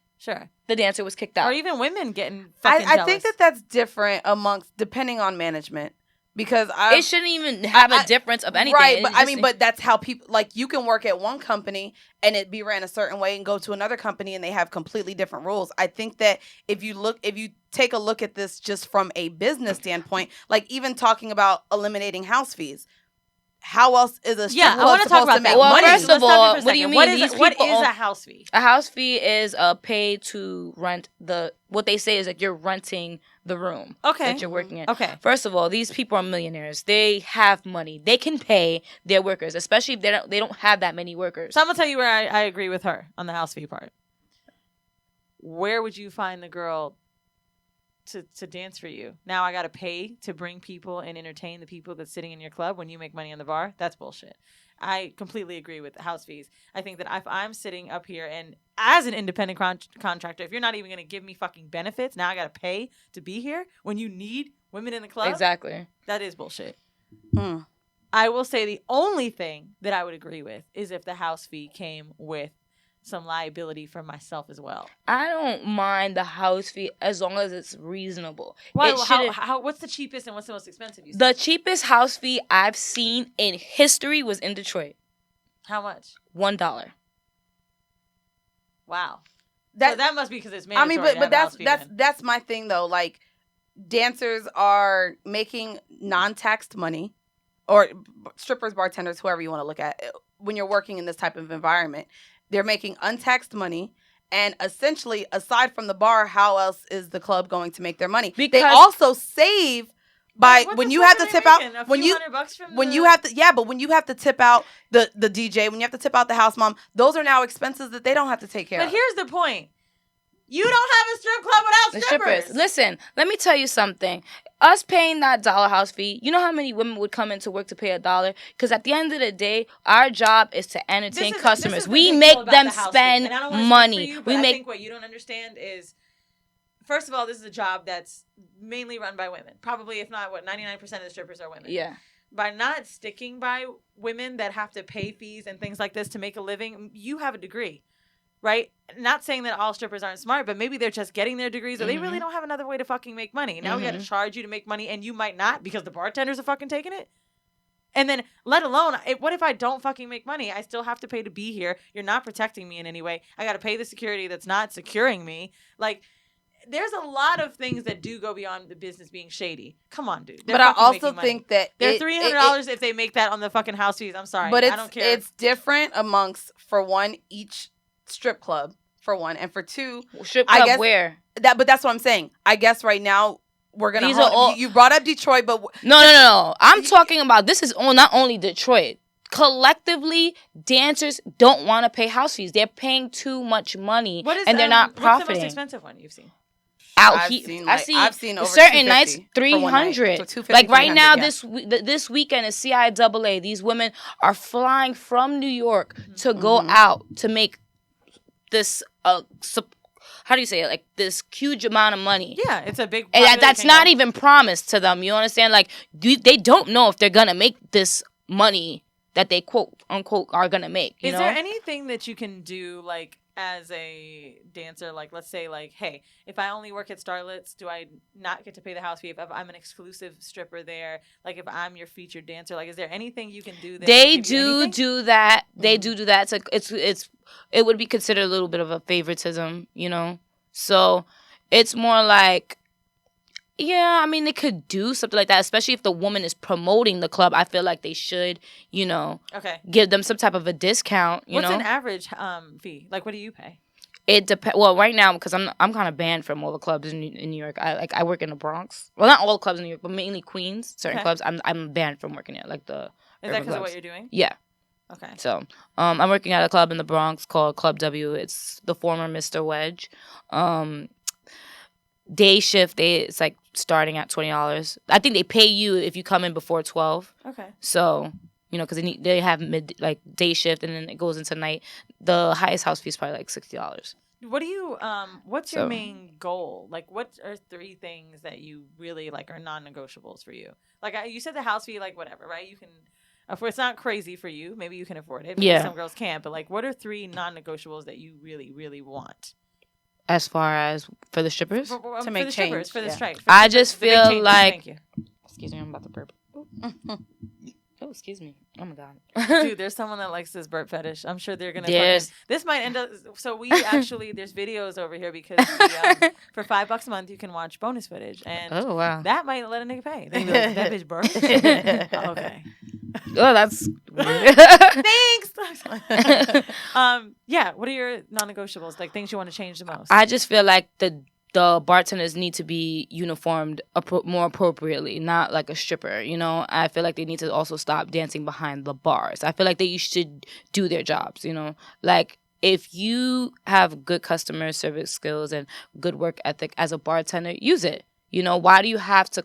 the dancer was kicked out. Or even women getting fucking I jealous. think that's different depending on management. Because it shouldn't even have a difference of anything. Right, but but that's how people, like, you can work at one company and it be ran a certain way and go to another company and they have completely different rules. I think that if you take a look at this just from a business standpoint, like even talking about eliminating house fees, how else is a strip club supposed to make money? Well, first of all, what do you mean? What is a house fee? A house fee is a pay to rent what they say is like you're renting the room that you're working in. Okay. First of all, these people are millionaires. They have money. They can pay their workers, especially if they don't have that many workers. So I'm gonna tell you where I agree with her on the house fee part. Where would you find the girl to dance for you? Now I gotta pay to bring people and entertain the people that's sitting in your club when you make money on the bar? That's bullshit. I completely agree with the house fees. I think that if I'm sitting up here and as an independent contractor, if you're not even gonna give me fucking benefits, now I gotta pay to be here when you need women in the club? Exactly. That is bullshit. I will say the only thing that I would agree with is if the house fee came with some liability for myself as well. I don't mind the house fee as long as it's reasonable. Why? What's the cheapest and what's the most expensive? The cheapest house fee I've seen in history was in Detroit. How much? $1. Wow. So that must be because it's mandatory. I mean, but that's my thing though. Like, dancers are making non-taxed money, or strippers, bartenders, whoever you want to look at, when you're working in this type of environment. They're making untaxed money, and essentially, aside from the bar, how else is the club going to make their money? Because they also save by when you have to tip out when you have to tip out the DJ, when you have to tip out the house mom. Those are now expenses that they don't have to take care of. But here's the point. You don't have a strip club without strippers. Listen, let me tell you something. Us paying that $1 house fee, you know how many women would come into work to pay $1? Because at the end of the day, our job is to entertain customers. We make them spend money. I think what you don't understand is, first of all, this is a job that's mainly run by women. Probably, if not, 99% of the strippers are women. Yeah. By not sticking by women that have to pay fees and things like this to make a living, you have a degree. Right? Not saying that all strippers aren't smart, but maybe they're just getting their degrees or they really don't have another way to fucking make money. Now we got to charge you to make money and you might not because the bartenders are fucking taking it. And then, let alone, what if I don't fucking make money? I still have to pay to be here. You're not protecting me in any way. I got to pay the security that's not securing me. Like, there's a lot of things that do go beyond the business being shady. Come on, dude. But I also think that they're $300 if they make that on the fucking house fees. I'm sorry. But I don't care. It's different amongst, for one, each strip club, for one, and for two, strip club where but that's what I'm saying. I guess right now we're gonna you brought up Detroit, but no. I'm talking about this is not only Detroit. Collectively, dancers don't want to pay house fees. They're paying too much money, and they're not profiting. What's the most expensive one you've seen? I've seen over certain nights 300. Like right now, yeah. this weekend is CIAA. These women are flying from New York to go out to make this how do you say it? Like this huge amount of money. Yeah, it's a big. And that's not even promised to them. You understand? Like they don't know if they're gonna make this money that they quote unquote are gonna make. Is there anything that you can do like as a dancer? Like let's say like, hey, if I only work at Starlet's, do I not get to pay the house fee if I'm an exclusive stripper there? Like if I'm your featured dancer, like is there anything you can do there? They do that. They do that. It would be considered a little bit of a favoritism, you know? So it's more like, yeah, I mean, they could do something like that, especially if the woman is promoting the club. I feel like they should, give them some type of a discount, What's an average fee? Like, what do you pay? It depends. Well, right now, because I'm kind of banned from all the clubs in New York. I work in the Bronx. Well, not all the clubs in New York, but mainly Queens. Certain clubs, I'm banned from working at, like the. Is that because of what you're doing? Yeah. Okay. So, I'm working at a club in the Bronx called Club W. It's the former Mr. Wedge. Day shift, it's like starting at $20. I think they pay you if you come in before 12. Okay. So, because they have day shift and then it goes into night. The highest house fee is probably like $60. What do you what's your main goal? Like what are 3 things that you really like are non-negotiables for you? Like you said the house fee, like whatever, right? You can it's not crazy for you. Maybe you can afford it. Maybe some girls can't. But like, what are 3 non-negotiables that you really, really want? As far as for the strippers? To make change. For the strike. I just feel like... Thank you. Excuse me, I'm about to burp. Oh, excuse me. Oh my god. Dude, there's someone that likes this burp fetish. I'm sure they're gonna. There's- This might end up. So we actually there's videos over here because for $5 a month you can watch bonus footage, and Oh wow. that might let a nigga pay. They be like, that bitch burp. Oh, okay. Oh, that's Thanks. Yeah. What are your non-negotiables? Like things you want to change the most? I just feel like the bartenders need to be uniformed more appropriately, not like a stripper. You know, I feel like they need to also stop dancing behind the bars. I feel like they should do their jobs. You know, like if you have good customer service skills and good work ethic as a bartender, use it. You know, why do you have to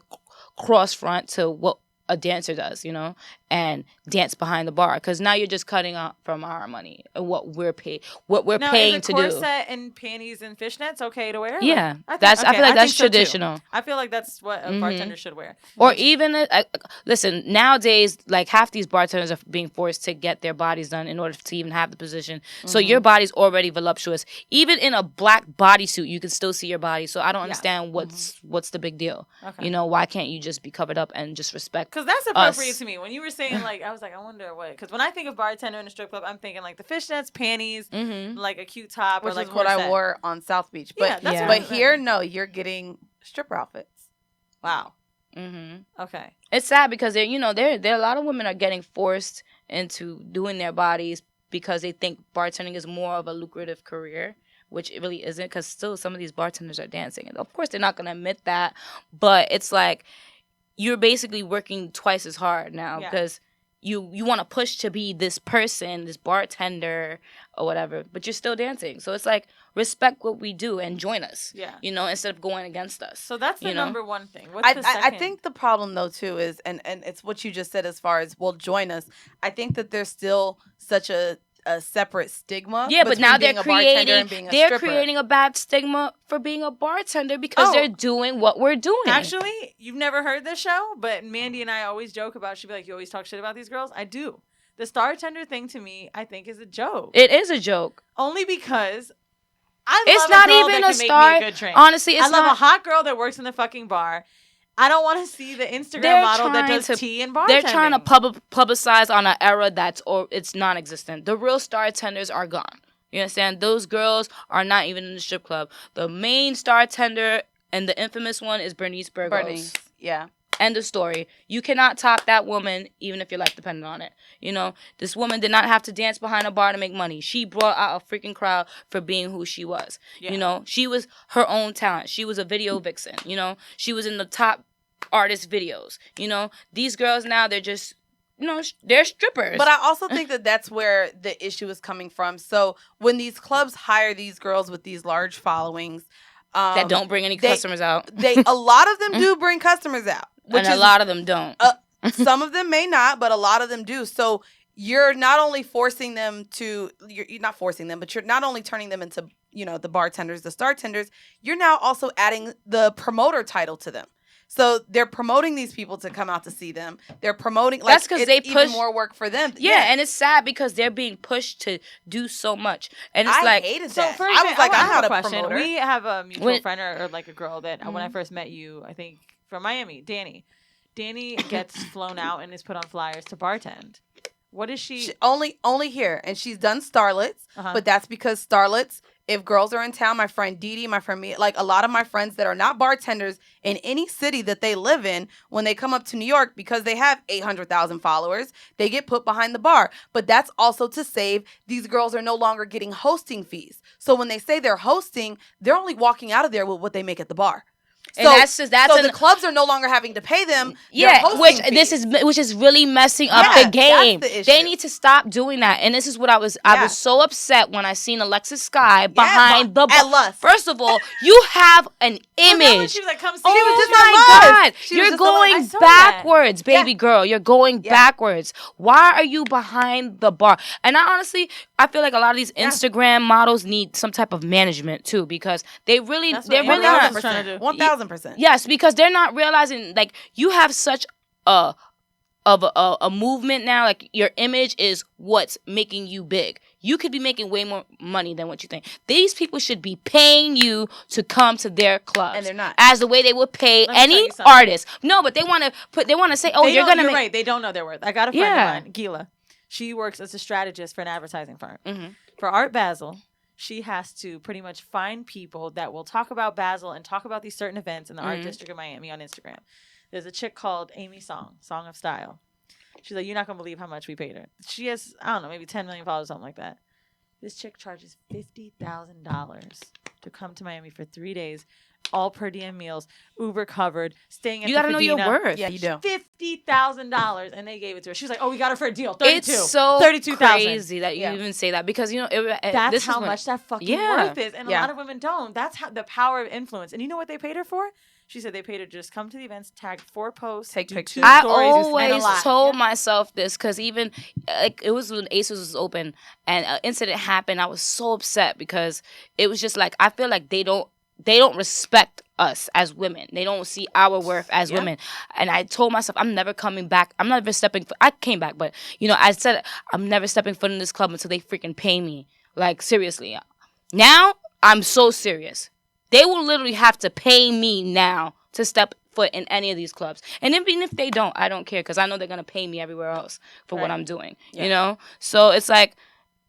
cross front to what a dancer does, you know, and dance behind the bar? Because now you're just cutting out from our money and what we're paying is to a do. corset and panties and fishnets okay to wear? Yeah, I feel like that's think so, too. traditional. I feel like that's what a bartender should wear. Or even listen, nowadays, like half these bartenders are being forced to get their bodies done in order to even have the position. So your body's already voluptuous. Even in a black bodysuit, you can still see your body. So I don't understand what's the big deal. Okay. You know, why can't you just be covered up and just respect? Because that's appropriate to me. When you were saying, like, I was like, I wonder what. Because when I think of bartender in a strip club, I'm thinking, like, the fishnets, panties, like a cute top. Which or like is what I corset. wore on South Beach. But, Yeah, that's what but I'm saying. here, no, you're getting stripper outfits. Wow. Mm-hmm. Okay. It's sad because there a lot of women are getting forced into doing their bodies because they think bartending is more of a lucrative career, which it really isn't. Because still, some of these bartenders are dancing, and of course, they're not gonna admit that. But it's like you're basically working twice as hard now because you want to push to be this person, this bartender or whatever, but you're still dancing. So it's like respect what we do and join us. Yeah. You know, instead of going against us. So that's the you know? number one thing. What's the second? I think the problem though too is, and it's what you just said as far as join us. I think that there's still such a separate stigma. Yeah, but now between they're being a bartender and being a stripper. creating a bad stigma for being a bartender because they're doing what we're doing. Actually, you've never heard this show, but Mandy and I always joke about. She'd be like, "You always talk shit about these girls." I do. The Startender thing to me, I think, is a joke. It is a joke. Only because I It's love not a girl even that a can star. make me a good drink. Honestly, it's I love not. a hot girl that works in the fucking bar. I don't want to see the Instagram They're model that trying does to- tea and bartending. They're trying to publicize on an era it's non-existent. The real star tenders are gone. You understand? Those girls are not even in the strip club. The main star tender and the infamous one is Bernice Burgos. Bernice, yeah. End of story. You cannot top that woman, even if your life depended on it. You know, this woman did not have to dance behind a bar to make money. She brought out a freaking crowd for being who she was. Yeah. You know, she was her own talent. She was a video vixen. You know, she was in the top artist videos. You know, these girls now, they're just, you know, they're strippers. But I also think that that's where the issue is coming from. So when these clubs hire these girls with these large followings, that don't bring any customers out. A lot of them do bring customers out. And a lot of them don't. Some of them may not, but a lot of them do. So you're not only forcing them to, you're not forcing them, but you're not only turning them into, you know, the bartenders, the star tenders, you're now also adding the promoter title to them. So they're promoting these people to come out to see them. They're promoting, like, that's because they push even more work for them. Yeah, and it's sad because they're being pushed to do so much, and it's I hated that. for I was like, I'm not a question. promoter. We have a mutual friend or like a girl that when I first met you, I think from Miami, Danny. Danny gets flown out and is put on flyers to bartend. What is she only here, and she's done starlets, but that's because starlets, if girls are in town, my friend Dee, my friend me, like a lot of my friends that are not bartenders in any city that they live in, when they come up to New York, because they have 800,000 followers, they get put behind the bar. But that's also to save, these girls are no longer getting hosting fees. So when they say they're hosting, they're only walking out of there with what they make at the bar. And so the clubs are no longer having to pay them. Yeah, which is really messing up the game. That's the issue. They need to stop doing that. And this is what I was so upset when I seen Alexis Sky behind the bar. First of all, you have an image. She was like, come see Oh my God, you're going backwards, baby girl. You're going backwards. Why are you behind the bar? And I feel like a lot of these Instagram models need some type of management too, because they're really not trying to do. 1,000%. Yes, because they're not realizing, like, you have such a movement now. Like, your image is what's making you big. You could be making way more money than what you think. These people should be paying you to come to their clubs. And they're not. As the way they would pay Let me tell any you something. artist. No, but they want to say, oh, you're going to make. Right. They don't know their worth. I got a friend Yeah. of mine, Gila. She works as a strategist for an advertising firm. Mm-hmm. For Art Basel, she has to pretty much find people that will talk about Basel and talk about these certain events in the art district of Miami on Instagram. There's a chick called Amy Song of Style. She's like, you're not going to believe how much we paid her. She has, I don't know, maybe 10 million followers, something like that. This chick charges $50,000 to come to Miami for 3 days, all per diem meals, Uber covered, staying at You the got to know your Fadena. worth. Yeah, you do. $50,000, and they gave it to her. She was like, "Oh, we got her for a deal. 32, It's so 32,000. crazy that you Yeah. even say that because That's this how is when, much that fucking Yeah. worth is, and a Yeah. lot of women don't. That's how the power of influence. And you know what they paid her for? She said they paid her to just come to the events, tag 4 posts, Take do pictures. 2 I stories, and a always live. told Yeah. myself this because even like it was when Aces was open and an incident happened. I was so upset because it was just like I feel like they don't respect us as women. They don't see our worth as women. And I told myself I'm never coming back. I'm never stepping. I came back, but I said I'm never stepping foot in this club until they freaking pay me. Like seriously. Now I'm so serious. They will literally have to pay me now to step foot in any of these clubs. And even if they don't, I don't care because I know they're going to pay me everywhere else for what I'm doing, So it's like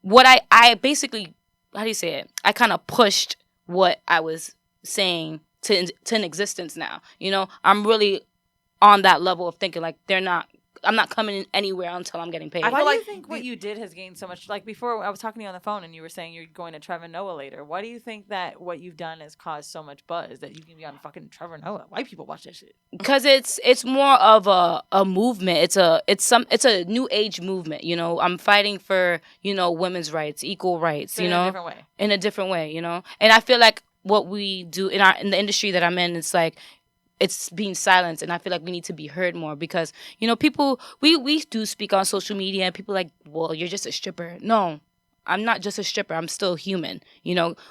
what I basically, how do you say it? I kind of pushed what I was saying to an existence now. I'm really on that level of thinking like I'm not coming in anywhere until I'm getting paid. Why do like you think what you did has gained so much? Like before, I was talking to you on the phone, and you were saying you're going to Trevor Noah later. Why do you think that what you've done has caused so much buzz that you can be on fucking Trevor Noah? White people watch that shit. Because it's more of a movement. It's a new age movement. I'm fighting for women's rights, equal rights. In a different way. In a different way. And I feel like what we do in the industry that I'm in, it's like. It's being silenced, and I feel like we need to be heard more because, people, we do speak on social media, and people are like, well, you're just a stripper. No, I'm not just a stripper. I'm still human.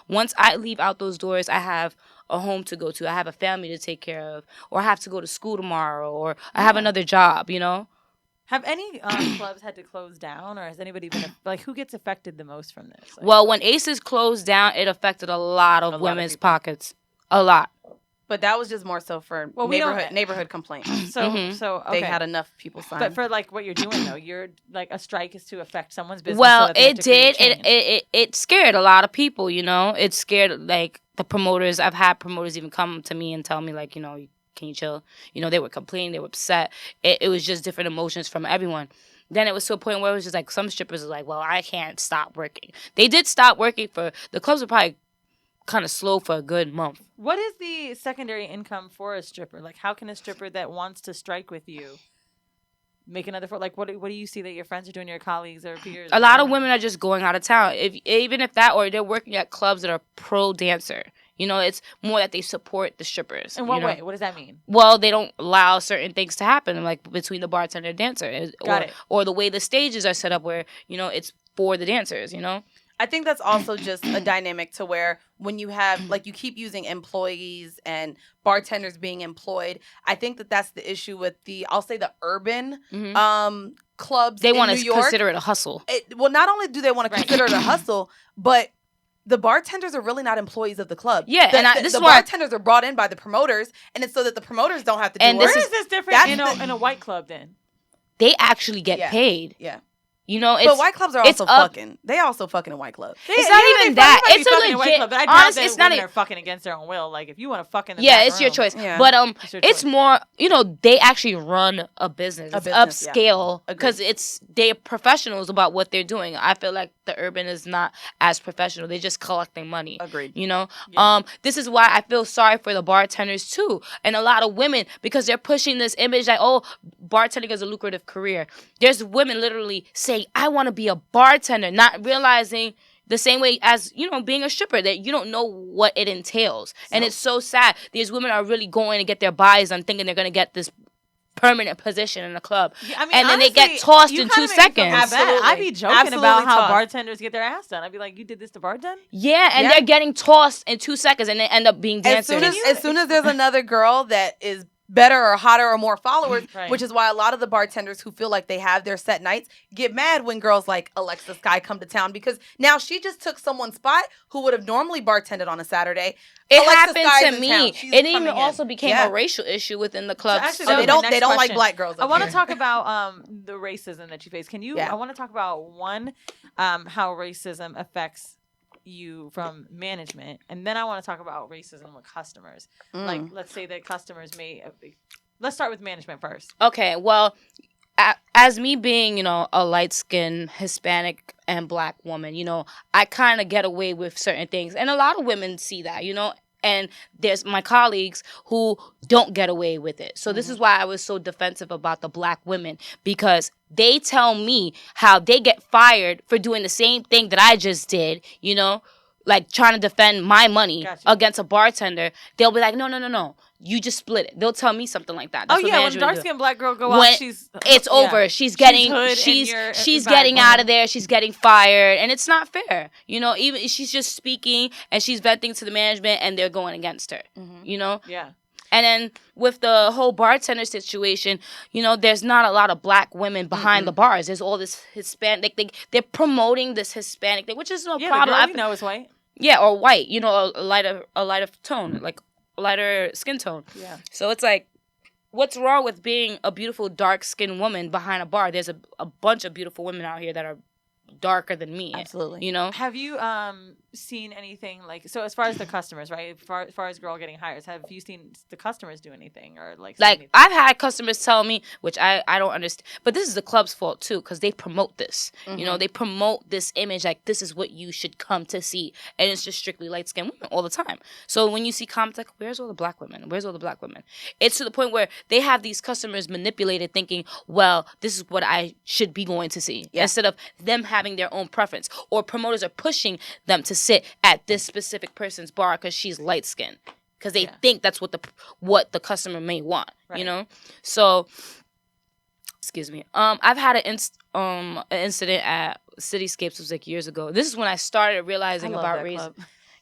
Once I leave out those doors, I have a home to go to. I have a family to take care of, or I have to go to school tomorrow, or I have another job, Have any clubs had to close down, or has anybody been like who gets affected the most from this? Like, Well, when Aces closed down, it affected a lot of women's pockets. A lot. But that was just more so for neighborhood complaints. so okay. They had enough people sign. But for like what you're doing though, you're like a strike is to affect someone's business. Well, so that they have it to create did. change. It scared a lot of people. It scared like the promoters. I've had promoters even come to me and tell me like, can you chill? They were complaining. They were upset. It was just different emotions from everyone. Then it was to a point where it was just like some strippers were like, well, I can't stop working. They did stop working for the clubs were probably kind of slow for a good month. What is the secondary income for a stripper? Like, how can a stripper that wants to strike with you make another? Like, what do you see that your friends are doing, your colleagues or peers? A lot of women are just going out of town. Even if that, or they're working at clubs that are pro dancer. It's more that they support the strippers. In what way? What does that mean? Well, they don't allow certain things to happen, like between the bartender and dancer, or the way the stages are set up, where it's for the dancers. I think that's also just a dynamic to where when you have, like, you keep using employees and bartenders being employed. I think that's the issue with I'll say the urban clubs They in want New to York. consider it a hustle. Well, not only do they want to consider it a hustle, but the bartenders are really not employees of the club. Yeah, the bartenders are brought in by the promoters, and it's so that the promoters don't have to do work. Where is this different in a white club then? They actually get paid. Yeah. But white clubs are also fucking. They also fucking in white clubs. It's not even that. It's a legit. Club, but I honest, doubt it's not they're fucking against their own will. Like if you want to fuck in the yeah, back it's room, your choice. Yeah. But it's more. They actually run a business. It's upscale because they're professionals about what they're doing. I feel like the urban is not as professional. They're just collecting money. Agreed. This is why I feel sorry for the bartenders too, and a lot of women because they're pushing this image like, oh, bartending is a lucrative career. There's women literally saying, I want to be a bartender, not realizing the same way as being a stripper that you don't know what it entails. And it's so sad. These women are really going to get their bodies on thinking they're going to get this permanent position in the club. I mean, and then honestly, they get tossed in 2 seconds. Absolutely. I'd be joking about how bartenders get their ass done. I'd be like, you did this to bartend? Yeah, and they're getting tossed in 2 seconds and they end up being dancers. As soon as there's another girl that is better or hotter or more followers, Right. which is why a lot of the bartenders who feel like they have their set nights get mad when girls like Alexa Sky come to town, because now she just took someone's spot who would have normally bartended on a Saturday. It Alexa happened Sky's to in me. town. She's It even coming in. also became Yeah. a racial issue within the club. actually, So that they was my don't next like question. black girls. I want to talk about the racism that you face. Can you? Yeah. I want to talk about one, how racism affects you from management, and then I want to talk about racism with customers. Like, let's say that customers may. Let's start with management first. Okay, well, as me being, you know, a light-skinned Hispanic and black woman, you know, I kind of get away with certain things. And a lot of women see that, you know. And there's my colleagues who don't get away with it. So this is why I was so defensive about the black women, because they tell me how they get fired for doing the same thing that I just did, you know, like trying to defend my money against a bartender. They'll be like, no. You just split it. They'll tell me something like that. That's what when a management do. dark-skinned black girl go out, It's over. She's getting hood she's getting out of there. She's getting fired, and it's not fair. You know, even she's just speaking and she's venting to the management, and they're going against her. You know. Yeah. And then with the whole bartender situation, you know, there's not a lot of black women behind the bars. There's all this Hispanic. They're promoting this Hispanic thing, which is no problem. The girl we know is white. Yeah, or white. You know, a lighter tone, like a lighter skin tone. Yeah. So it's like, what's wrong with being a beautiful dark-skinned woman behind a bar? There's a bunch of beautiful women out here that are darker than me. Absolutely. You know? Have you seen anything like, so as far as the customers, right? As far as girl getting hired, have you seen the customers do anything or like? Like, I've had customers tell me, which I don't understand, but this is the club's fault too, because they promote this. You know, they promote this image like this is what you should come to see, and it's just strictly light-skinned women all the time. So when you see comments like, "Where's all the black women? Where's all the black women?" It's to the point where they have these customers manipulated, thinking, "Well, this is what I should be going to see," instead of them having their own preference, or promoters are pushing them to sit at this specific person's bar because she's light-skinned, because they think that's what the customer may want, you know. So, excuse me. I've had an incident at Cityscapes. It was like years ago. This is when I started realizing about race.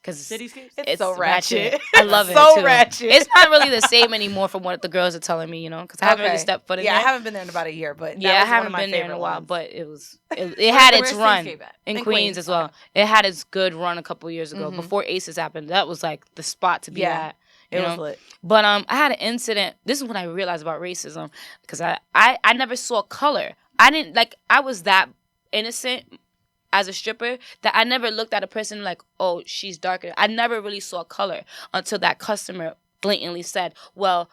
Because Cityscapes? It's so ratchet. I love it so too. ratchet. It's not really the same anymore from what the girls are telling me, you know, because I haven't really stepped foot in there. I haven't been there in about a year, but I haven't been there in a while, but it had its run in Queens as well. Okay. It had its good run a couple years ago before Aces happened. That was like the spot to be at. It was lit. But I had an incident. This is when I realized about racism, because I never saw color. I was that innocent as a stripper that I never looked at a person like, oh, she's darker. I never really saw color until that customer blatantly said, well,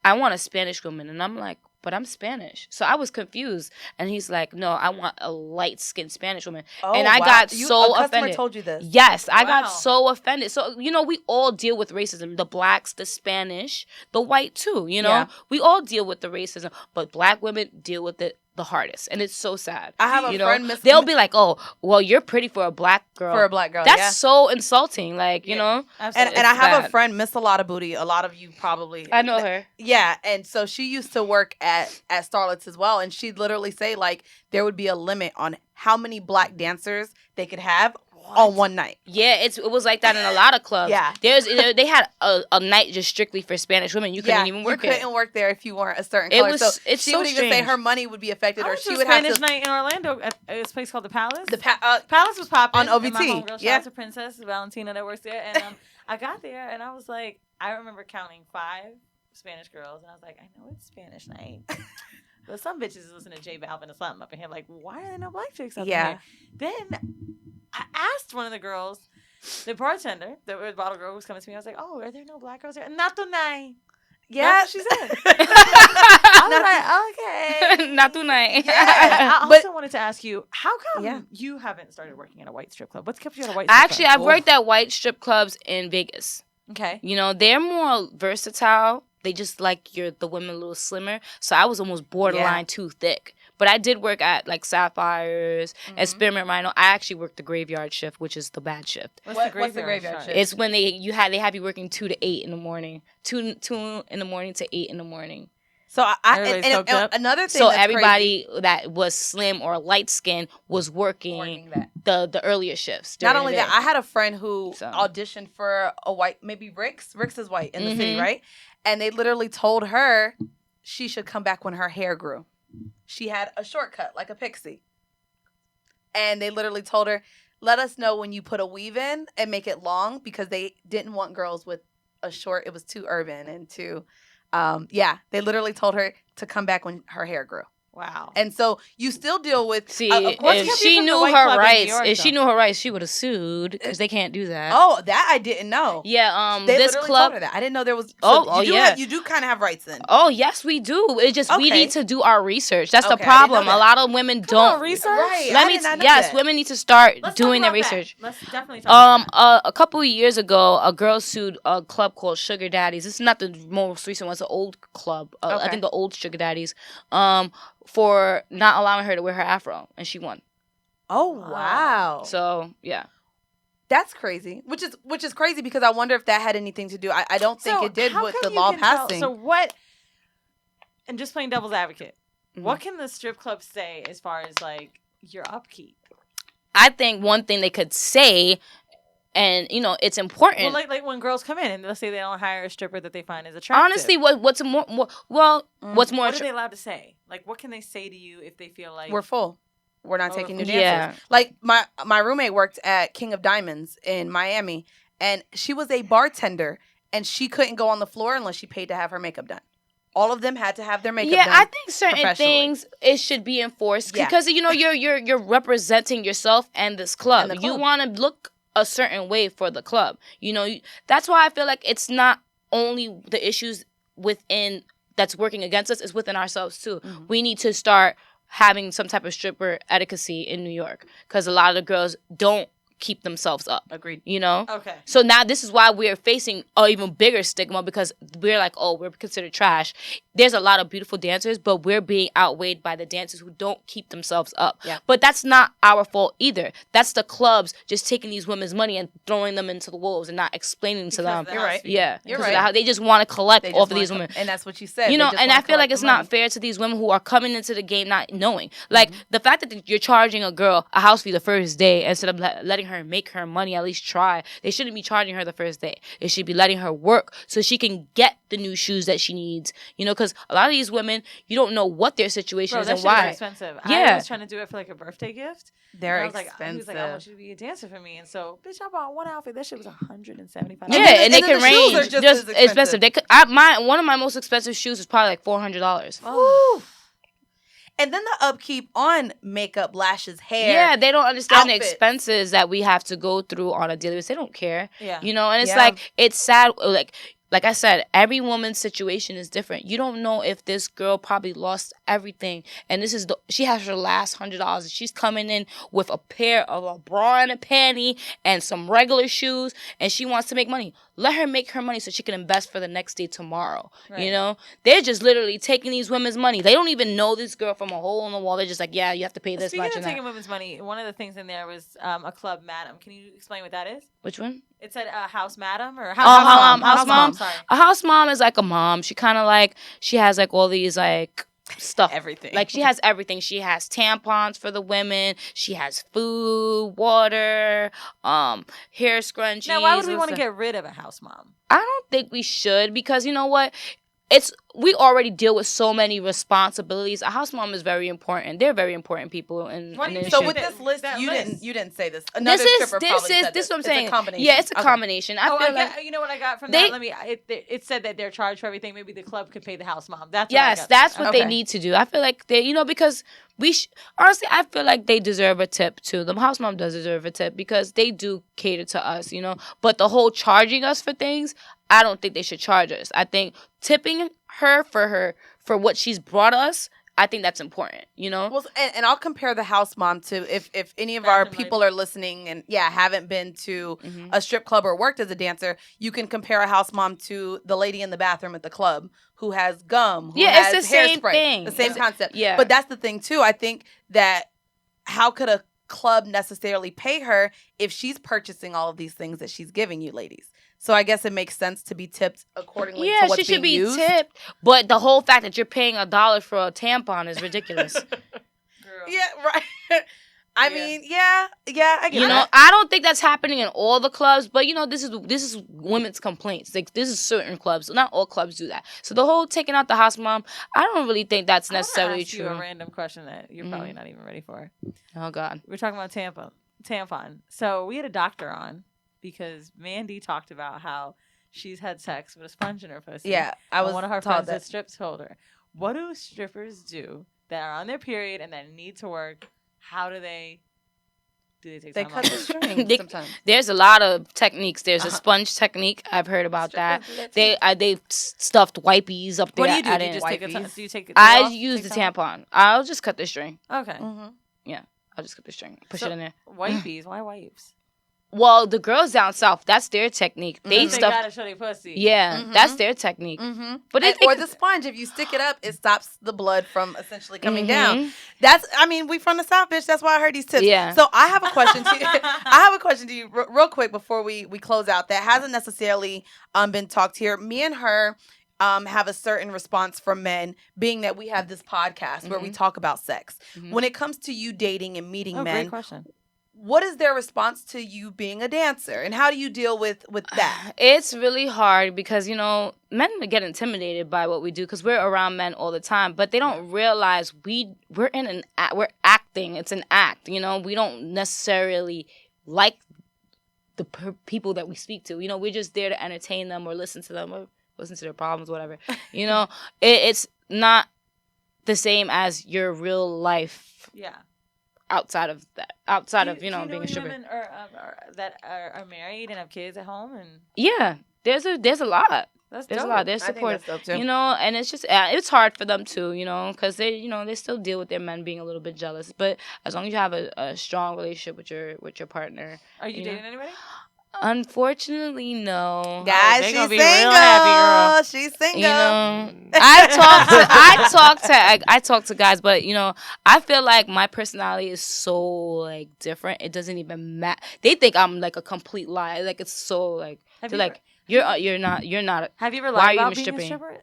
I want a Spanish woman. And I'm like, but I'm Spanish. So I was confused. And he's like, no, I want a light-skinned Spanish woman. Oh, and I got so a customer offended. Told you this? Yes, I got so offended. So, you know, we all deal with racism. The blacks, the Spanish, the white too, you know. Yeah. We all deal with the racism. But black women deal with it the hardest, and it's so sad. I have a friend. They'll be like, "Oh, well, you're pretty for a black girl." For a black girl, that's so insulting. Like, you know. And I have a friend, Miss A Lot of Booty. A lot of you probably. I know her. Yeah, and so she used to work at Starlet's as well, and she'd literally say like there would be a limit on how many black dancers they could have on one night. Yeah, it was like that in a lot of clubs. Yeah. They had a night just strictly for Spanish women. You couldn't even work You couldn't work there if you weren't a certain It color. was- so it's she so would even say strange. her money would be affected, I or went she to a would have Spanish to. night in Orlando at this place called the Palace. The Palace was popping on OVT. And my homegirl, shout Yeah. out to Princess Valentina that works there. And I got there and I was like, I remember counting 5 Spanish girls, and I was like, I know it's Spanish night. But some bitches listen to J Balvin or something up in here. Like, why are there no black chicks up in here? Then I asked one of the girls, the bartender, the bottle girl who was coming to me, I was like, oh, are there no black girls here? Not tonight. Yeah, she said. I was like, okay. Not tonight. I also wanted to ask you, how come you haven't started working at a white strip club? What's kept you at a white strip Actually, club? I've worked at white strip clubs in Vegas. Okay. You know, they're more versatile. They just like the women a little slimmer. So I was almost borderline too thick. But I did work at like Sapphires, Experiment Rhino. I actually worked the graveyard shift, which is the bad shift. What's the graveyard shift? It's when they have you working 2 to 8 in the morning, 2 in the morning to 8 in the morning. So Everybody's and soaked up. another thing. So that's everybody that was slim or light skinned was working the earlier shifts. Not during only the that, day. I had a friend who So. auditioned for a white, maybe Rick's is white in the city, Mhm. right? And they literally told her she should come back when her hair grew. She had a shortcut like a pixie. And they literally told her, let us know when you put a weave in and make it long, because they didn't want girls with a short. It was too urban and too, they literally told her to come back when her hair grew. Wow. And so you still deal with, See, of course, if kept she you from the knew white her club in New rights, York, if she though. knew her rights, she would have sued because they can't do that. oh, that I didn't know. Yeah, They this literally club. told her that. I didn't know there was. Yeah. You do kind of have rights then. Oh yes, we do. It's just we Okay. need to do our research. That's the Okay, I didn't know problem. A that. lot of women Come on, don't. research. Right. Let I me. did not know Yes, that. women need to start Let's doing talk their about that. research. Let's definitely talk about that. A couple of years ago, a girl sued a club called Sugar Daddies. This is not the most recent one; it's an old club. I Okay. think the old Sugar Daddies, for not allowing her to wear her afro, and she won. Oh wow. So yeah, That's crazy. Which is crazy, because I wonder if that had anything to do. I don't think So it did how with come the you law can tell- passing. So what? And just playing devil's advocate, Mhm. what can the strip club say as far as like your upkeep? I think one thing they could say, and it's important. Well, like when girls come in and let's say they don't hire a stripper that they find is attractive. Honestly, what's more what's more what are they allowed to say? Like, what can they say to you if they feel like We're full. We're not Oh, taking new we're dancers. Yeah. Like my roommate worked at King of Diamonds in Miami, and she was a bartender, and she couldn't go on the floor unless she paid to have her makeup done. All of them had to have their makeup done. I think certain professionally. things it should be enforced Yeah. because you're representing yourself and this club. And the You club. want to look a certain way for the club. That's why I feel like it's not only the issues within that's working against us, it's within ourselves too. Mm-hmm. We need to start having some type of stripper etiquette in New York because a lot of the girls don't keep themselves up. Agreed. okay. So now this is why we're facing an even bigger stigma because we're like, oh, we're considered trash. There's a lot of beautiful dancers, but we're being outweighed by the dancers who don't keep themselves up. Yeah. But that's not our fault either. That's the clubs just taking these women's money and throwing them into the wolves and not explaining to them. You're right. Yeah. You're because right. of how they just want to collect They off just of these wanna women. and that's what you said. You They know, just and wanna I feel like collect it's the not money. fair to these women who are coming into the game not knowing. Like, the fact that you're charging a girl a house fee the first day instead of letting her make her money, at least try. They shouldn't be charging her the first day. They should be letting her work so she can get the new shoes that she needs. Because a lot of these women, you don't know what their situation Bro, is that and shit is why. expensive. Yeah. I was trying to do it for like a birthday gift. They're And I was like, expensive. he was like, I want you to be a dancer for me. And so, bitch, I bought one outfit. That shit was $175. Yeah, then and they the can shoes range are just just as expensive. They could, one of my most expensive shoes was probably like $400. Woo. And then the upkeep on makeup, lashes, hair. Yeah, they don't understand the outfits. expenses that we have to go through on a daily basis. They don't care. Yeah. And it's Yeah. like, it's sad. Like I said, every woman's situation is different. You don't know if this girl probably lost everything, and she has her last $100. She's coming in with a pair of a bra and a panty and some regular shoes, and she wants to make money. Let her make her money so she can invest for the next day tomorrow. Right. They're just literally taking these women's money. They don't even know this girl from a hole in the wall. They're just like, yeah, you have to pay this Speaking much. of And that. taking women's money, one of the things in there was a club madam. Can you explain what that is? Which one? It said house madam or House house mom. mom. Sorry. A house mom is like a mom. She kind of she has all these stuff. Everything. She has everything. She has tampons for the women. She has food, water, hair scrunchies. Now, why would we want to get rid of a house mom? I don't think we should because you know what? We already deal with so many responsibilities. A house mom is very important. They're very important people in the industry. So with this list, That you list. didn't say this. Another this stripper probably said is what I'm It's saying. a combination. Yeah, it's a Okay. combination. I feel like You know what I got from They- that? It said that they're charged for everything. Maybe the club could pay the house mom. That's what I yes, got that's from what that. they Okay. need to do. I feel like they, because honestly, I feel like they deserve a tip too. The house mom does deserve a tip because they do cater to us, But the whole charging us for things, I don't think they should charge us. I think tipping her for what she's brought us, I think that's important, Well, and I'll compare the house mom to if any of our Fashion people are listening and haven't been to Mhm. a strip club or worked as a dancer, you can compare a house mom to the lady in the bathroom at the club who has gum, who Yeah, has it's the hairspray. same thing. The same It's- concept. yeah. But that's the thing too. I think that how could a club necessarily pay her if she's purchasing all of these things that she's giving you ladies? So I guess it makes sense to be tipped accordingly to Yeah, what's she should be being used. tipped. But the whole fact that you're paying $1 for a tampon is ridiculous. Girl. Yeah, right. I mean, yeah, I get You know, that. I don't think that's happening in all the clubs, but you know, this is women's complaints. Like this is certain clubs. Not all clubs do that. So the whole taking out the house mom, I don't really think that's necessarily ask you true. a random question that you're probably not even ready for. Oh God. We're talking about tampon. So we had a doctor on because Mandy talked about how she's had sex with a sponge in her pussy. Yeah, I was and one of her taught friends that. that strips told her, what do strippers do that are on their period and that need to work? How do they take They time cut off? the string They- sometimes. There's a lot of techniques. There's a sponge technique. I've heard about that. They stuffed wipies up there. What do you do? I Do you didn't- just take a Wifeys. do you take it? I off? use Take the time off? tampon. I'll just cut the string. Okay. Mm-hmm. I'll just cut the string. Push So- it in there. Wipes. Why wipes? Well, the girls down south, that's their technique. They They stuff. gotta show their pussy. Yeah, Mhm. that's their technique. Mm-hmm. But they Or think- the sponge, if you stick it up, it stops the blood from essentially coming Mhm. down. We from the South, bitch. That's why I heard these tips. Yeah. So I have a question to you. I have a question to you real quick before we close out that hasn't necessarily been talked here. Me and her have a certain response from men, being that we have this podcast where we talk about sex. Mhm. When it comes to you dating and meeting Oh, men, great question. what is their response to you being a dancer, and how do you deal with that? It's really hard because, you know, men get intimidated by what we do because we're around men all the time, but they don't realize we're acting. It's an act, you know. We don't necessarily like the people that we speak to. You know, we're just there to entertain them or listen to them or listen to their problems, whatever. You know, it's not the same as your real life Yeah. outside of that. Outside Do of, you know, being a any stripper. women that are married and have kids at home, and Yeah, there's a lot. that's There's dope. a lot. There's I think support. that's dope, too. You know, and it's just it's hard for them too, you know, because they still deal with their men being a little bit jealous. But as long as you have a strong relationship with your partner. Are you you know. dating anybody? Unfortunately, no. Guys, they she's gonna be single. real happy, girl. She's single. You know, I talk to guys, but you know, I feel like my personality is so like different. It doesn't even matter. They think I'm like a complete lie. Like it's so like Have they're you like you're not. Have you ever Why are lied you about being a stripping? stripper?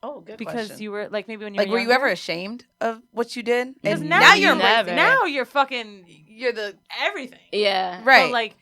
Oh, good Because question. you were like maybe when you Like, were you younger? ever ashamed of what you did? Because And now, now you're you're never. now you're fucking you're the everything. Yeah. right. But like,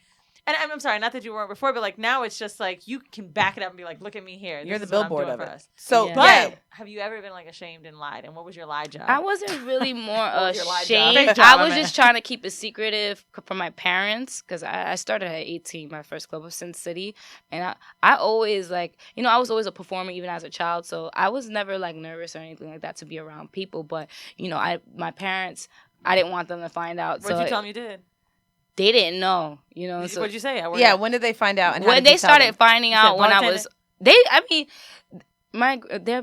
and I'm sorry, not that you weren't before, but like now it's just like you can back it up and be like, look at me here. You're This the is what I'm billboard doing of for it. us. So Yeah. But yeah. have you ever been like ashamed and lied? And what was your lie job? I wasn't really more was your lie job? ashamed. Fake job, I I was meant. just trying to keep it secretive from my parents because I started at 18. My first club was Sin City, and I always like, you know, I was always a performer even as a child, so I was never like nervous or anything like that to be around people. But you know, my parents, I didn't want them to find out. What'd so you tell them you did? they didn't know, you know. So What'd you say? Yeah, when did they find out? And how when did you they tell started them? finding You out said when I bartender? was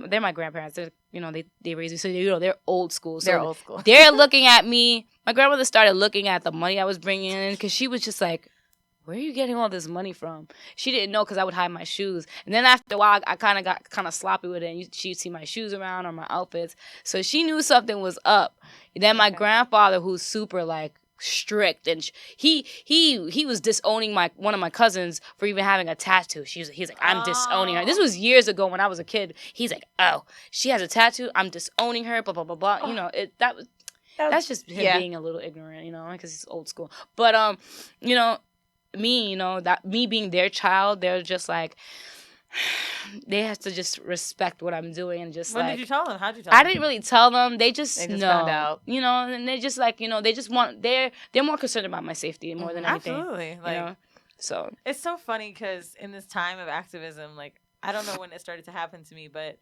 they're my grandparents. They're, you know, they raised me, so you know they're old school. So They're old school. they're looking at me. My grandmother started looking at the money I was bringing in because she was just like, where are you getting all this money from? She didn't know because I would hide my shoes. And then after a while, I kind of got kind of sloppy with it. And she'd see my shoes around or my outfits. So she knew something was up. And then my grandfather, who's super like strict, and he was disowning one of my cousins for even having a tattoo. He's like, I'm disowning her. This was years ago when I was a kid. He's like, oh, she has a tattoo. I'm disowning her. Blah blah blah blah. You know, that's just him being a little ignorant. You know, because he's old school. But you know. Me being their child, they're just like, they have to just respect what I'm doing and just When like. did you tell them? How'd you tell them? I didn't really tell them. They just know. found out. You know, and they just like, you know, they just want, they're more concerned about my safety more than anything. Absolutely. You Like, know? So. it's so funny because in this time of activism, like, I don't know when it started to happen to me, but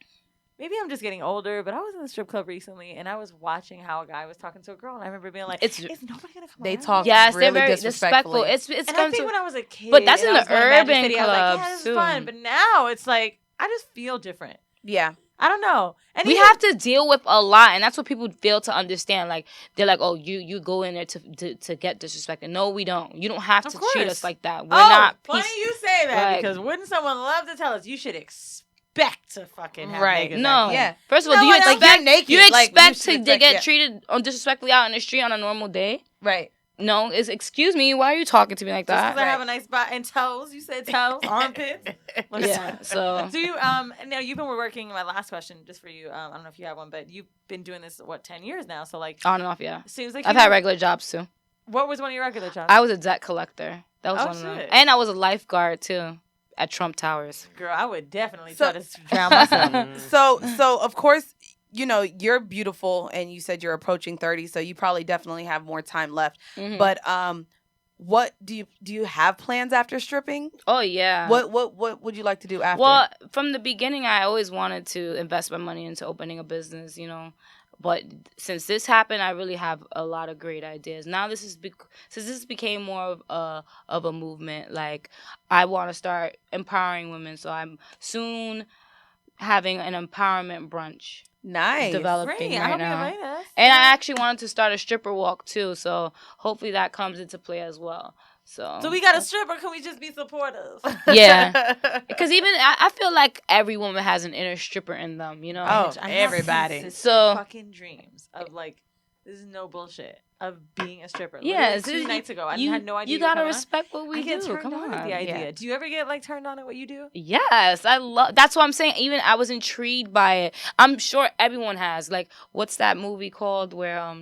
maybe I'm just getting older. But I was in a strip club recently, and I was watching how a guy was talking to a girl, and I remember being like, It's- "Is nobody gonna come?" They around?" talk Yes, really they're very disrespectfully. disrespectful. It's And come I think to, when I was a kid, But that's and in I the was going to Magic urban City, I was like, clubs, yeah, this is too. fun. But now it's like I just feel different. Yeah. I don't know. And we even- have to deal with a lot, and that's what people fail to understand. Like they're like, "Oh, you go in there to get disrespected." No, we don't. You don't have Of to treat course. us like that. We're oh, not. funny Peace- you say that like- because wouldn't someone love to tell us you should expect to fucking have Right. niggas No. that Yeah. First of all, No, do you like, expect you're naked. you Like, expect you should to get expect- treated disrespectfully out in the street on a normal day? Right. No, it's excuse me. Why are you talking to me like Just that? because I have a nice butt and toes. You said toes, armpits. Yeah. So So you now you've been working. My last question, just for you. I don't know if you have one, but you've been doing this 10 years now. So like on and off, yeah. seems like I've had regular jobs too. What was one of your regular jobs? I was a debt collector. That was Oh, one of them. shit. And I was a lifeguard too at Trump Towers. Girl, I would definitely So- try to drown myself. So of course, you know, you're beautiful, and you said you're approaching 30, so you probably definitely have more time left. Mhm. But what do you have plans after stripping? Oh yeah. What would you like to do after? Well, from the beginning, I always wanted to invest my money into opening a business, you know. But since this happened, I really have a lot of great ideas. Now since this became more of a movement, like I want to start empowering women. So I'm soon having an empowerment brunch Nice. developing Great. I right hope you now. invite us. And I actually wanted to start a stripper walk too, so hopefully that comes into play as well. So So we got a stripper. Can we just be supportive? yeah, because even I feel like every woman has an inner stripper in them, you know. Oh, I have everybody. consistent So- fucking dreams of like this is no bullshit of being a stripper. Yeah, Literally 2 nights ago, I you, had no idea. You you were gotta coming on. respect what we I get do. turned Come on on, at the idea. Yeah. Do you ever get like turned on at what you do? Yes, I love. That's what I'm saying. Even I was intrigued by it. I'm sure everyone has. Like, what's that movie called where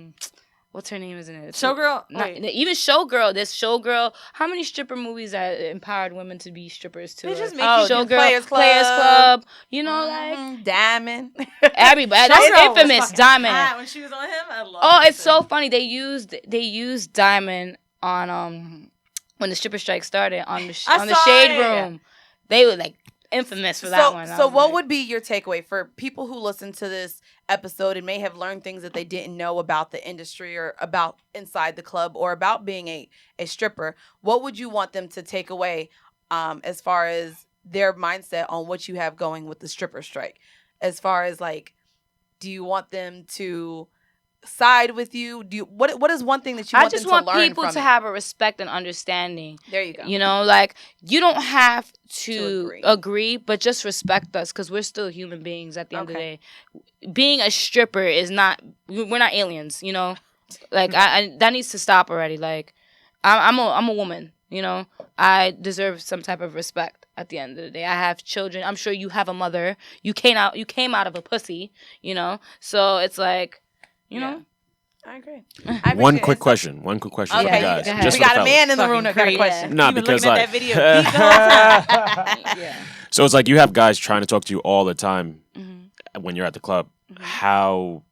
what's her name? Isn't it? Showgirl. Not, Wait. even Showgirl. This Showgirl. How many stripper movies that empowered women to be strippers too? They just Like, make Oh, you the Showgirl, Players Club. You know, like Diamond. everybody. That's Showgirl was infamous. fucking Diamond. hot when she was on him. I love. Oh, that it's shit. so funny. They used Diamond on when the stripper strike started on the I on the saw shade it. room. They were like infamous for that one. I So was what like- would be your takeaway for people who listen to this episode and may have learned things that they didn't know about the industry or about inside the club or about being a stripper? What would you want them to take away as far as their mindset on what you have going with the stripper strike? As far as like, do you want them to side with you? What is one thing that you I want just them want to learn people from to it? have a respect and understanding. There you go. You know, like you don't have to agree. agree, but just respect us because we're still human beings at the end Okay. of the day. Being a stripper is not, we're not aliens, you know? Like, I that needs to stop already. Like, I'm a woman, you know? I deserve some type of respect at the end of the day. I have children. I'm sure you have a mother. You came out of a pussy, you know? So it's like, you know? I agree. One quick question for Okay, you guys. go ahead. Just we for got the a man in the Fucking room that got a crazy. question. Nah, You been because looking like at that video deep the whole time. Yeah. so it's like you have guys trying to talk to you all the time Mhm. when you're at the club. How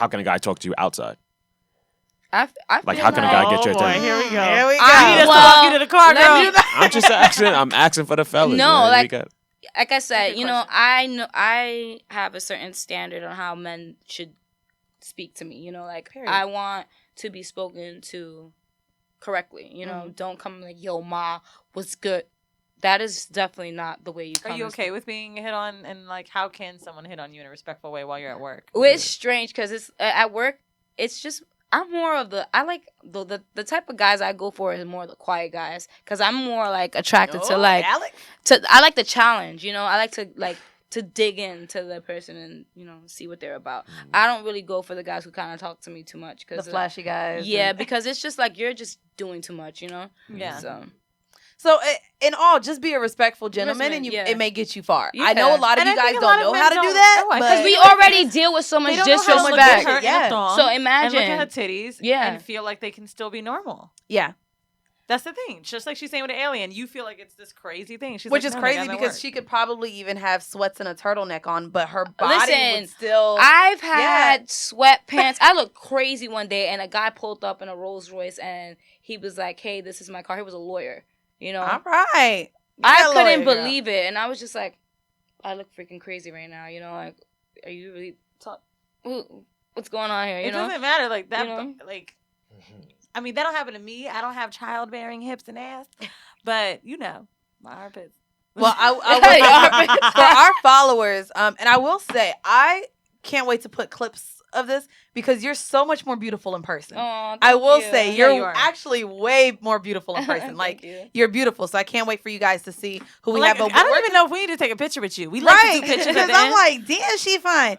can a guy talk to you outside? I Like, feel how can a guy get your Oh, boy, attention? here we go. Here we go. I need us to walk you to the car, girl. I'm just asking. I'm asking for the fellas. No, man. We like- got- Like I said, Good you know, question. I have a certain standard on how men should speak to me. You know, like Period. I want to be spoken to correctly. You know, don't come like, "Yo, ma, what's good?" That is definitely not the way you come. Are you and okay with being hit on? And like, how can someone hit on you in a respectful way while you're at work? Well, it's strange because it's at work. It's just I'm more of I like the type of guys I go for is more the quiet guys because I'm more like attracted to like Alex? I like the challenge. You know, I like to dig into the person and you know see what they're about. I don't really go for the guys who kind of talk to me too much The because flashy guys. yeah, and- because it's just like you're just doing too much. You know. Yeah. So in all, just be a respectful gentleman, and yeah. it may get you far. Yeah. I know a lot of And you I guys think a lot don't of know men how to do don't- that, oh, I but Because we already deal with so much They don't know how to look disrespect. at her Yeah. in a thong So and look at her imagine. titties Yeah. and feel like they can still be normal. yeah, That's the thing. Just like she's saying with the alien, you feel like it's this crazy thing. She's which like, is "No, that crazy doesn't because work." she could probably even have sweats and a turtleneck on, but her body Listen, would still. I've had sweatpants. I looked crazy one day, and a guy pulled up in a Rolls Royce, and he was like, "Hey, this is my car." He was a lawyer, you know. All right. I Yeah, lawyer couldn't girl. believe it, and I was just like, "I look freaking crazy right now," you know. Like, are you really what's going on here? You It know. doesn't matter like that. You know? Like, I mean, that don't happen to me. I don't have childbearing hips and ass, but you know, my armpits. Well, I Armpits. will, for our followers, and I will say, I can't wait to put clips of this because you're so much more beautiful in person. Aw, I thank will you. say Yeah, you're you are. actually way more beautiful in person. Thank Like you. you're beautiful, so I can't wait for you guys to see who we Like, have. But I don't where- even know if we need to take a picture with you. We like right to do pictures because at the I'm end. like, damn, she fine.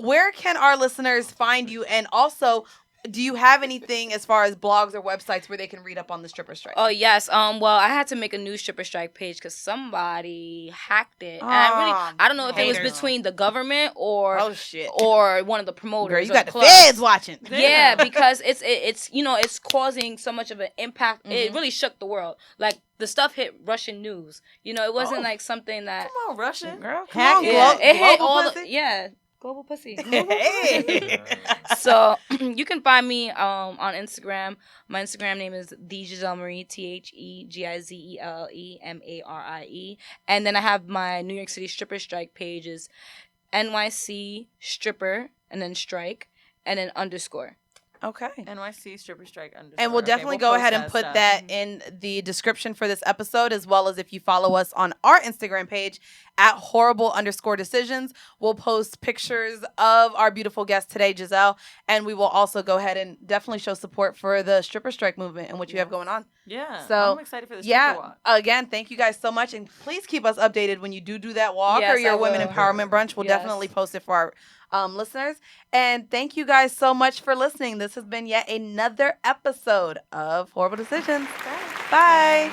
Where can our listeners find you? And also, do you have anything as far as blogs or websites where they can read up on the stripper strike? Oh yes. Well, I had to make a new stripper strike page because somebody hacked it, and I don't know if it was haters. between the government or Oh shit. or one of the promoters. Girl, you or got the clubs. feds watching. Yeah, because it's it's causing so much of an impact. It really shook the world. Like the stuff hit Russian news. It wasn't like something that. Come on, Russian. Girl, come Hack on, it. Yeah, it hit global all. pussy? Global pussy. Hey. So you can find me on Instagram. My Instagram name is the Giselle Murray, TheGizellemArie, and then I have my New York City stripper strike page is NYC stripper and then strike and then underscore. Okay. NYC stripper strike underscore. And we'll definitely go ahead and put that in the description for this episode, as well as if you follow us on our Instagram page at @Whoreible_decisions. We'll post pictures of our beautiful guest today, Giselle, and we will also go ahead and definitely show support for the stripper strike movement and what you have going on. Yeah. So, I'm excited for the stripper walk. Again, thank you guys so much, and please keep us updated when you do that walk Yes, or your I Women will. Empowerment Brunch. We'll definitely post it for our listeners. And thank you guys so much for listening. This has been yet another episode of Whoreible Decisions. Bye.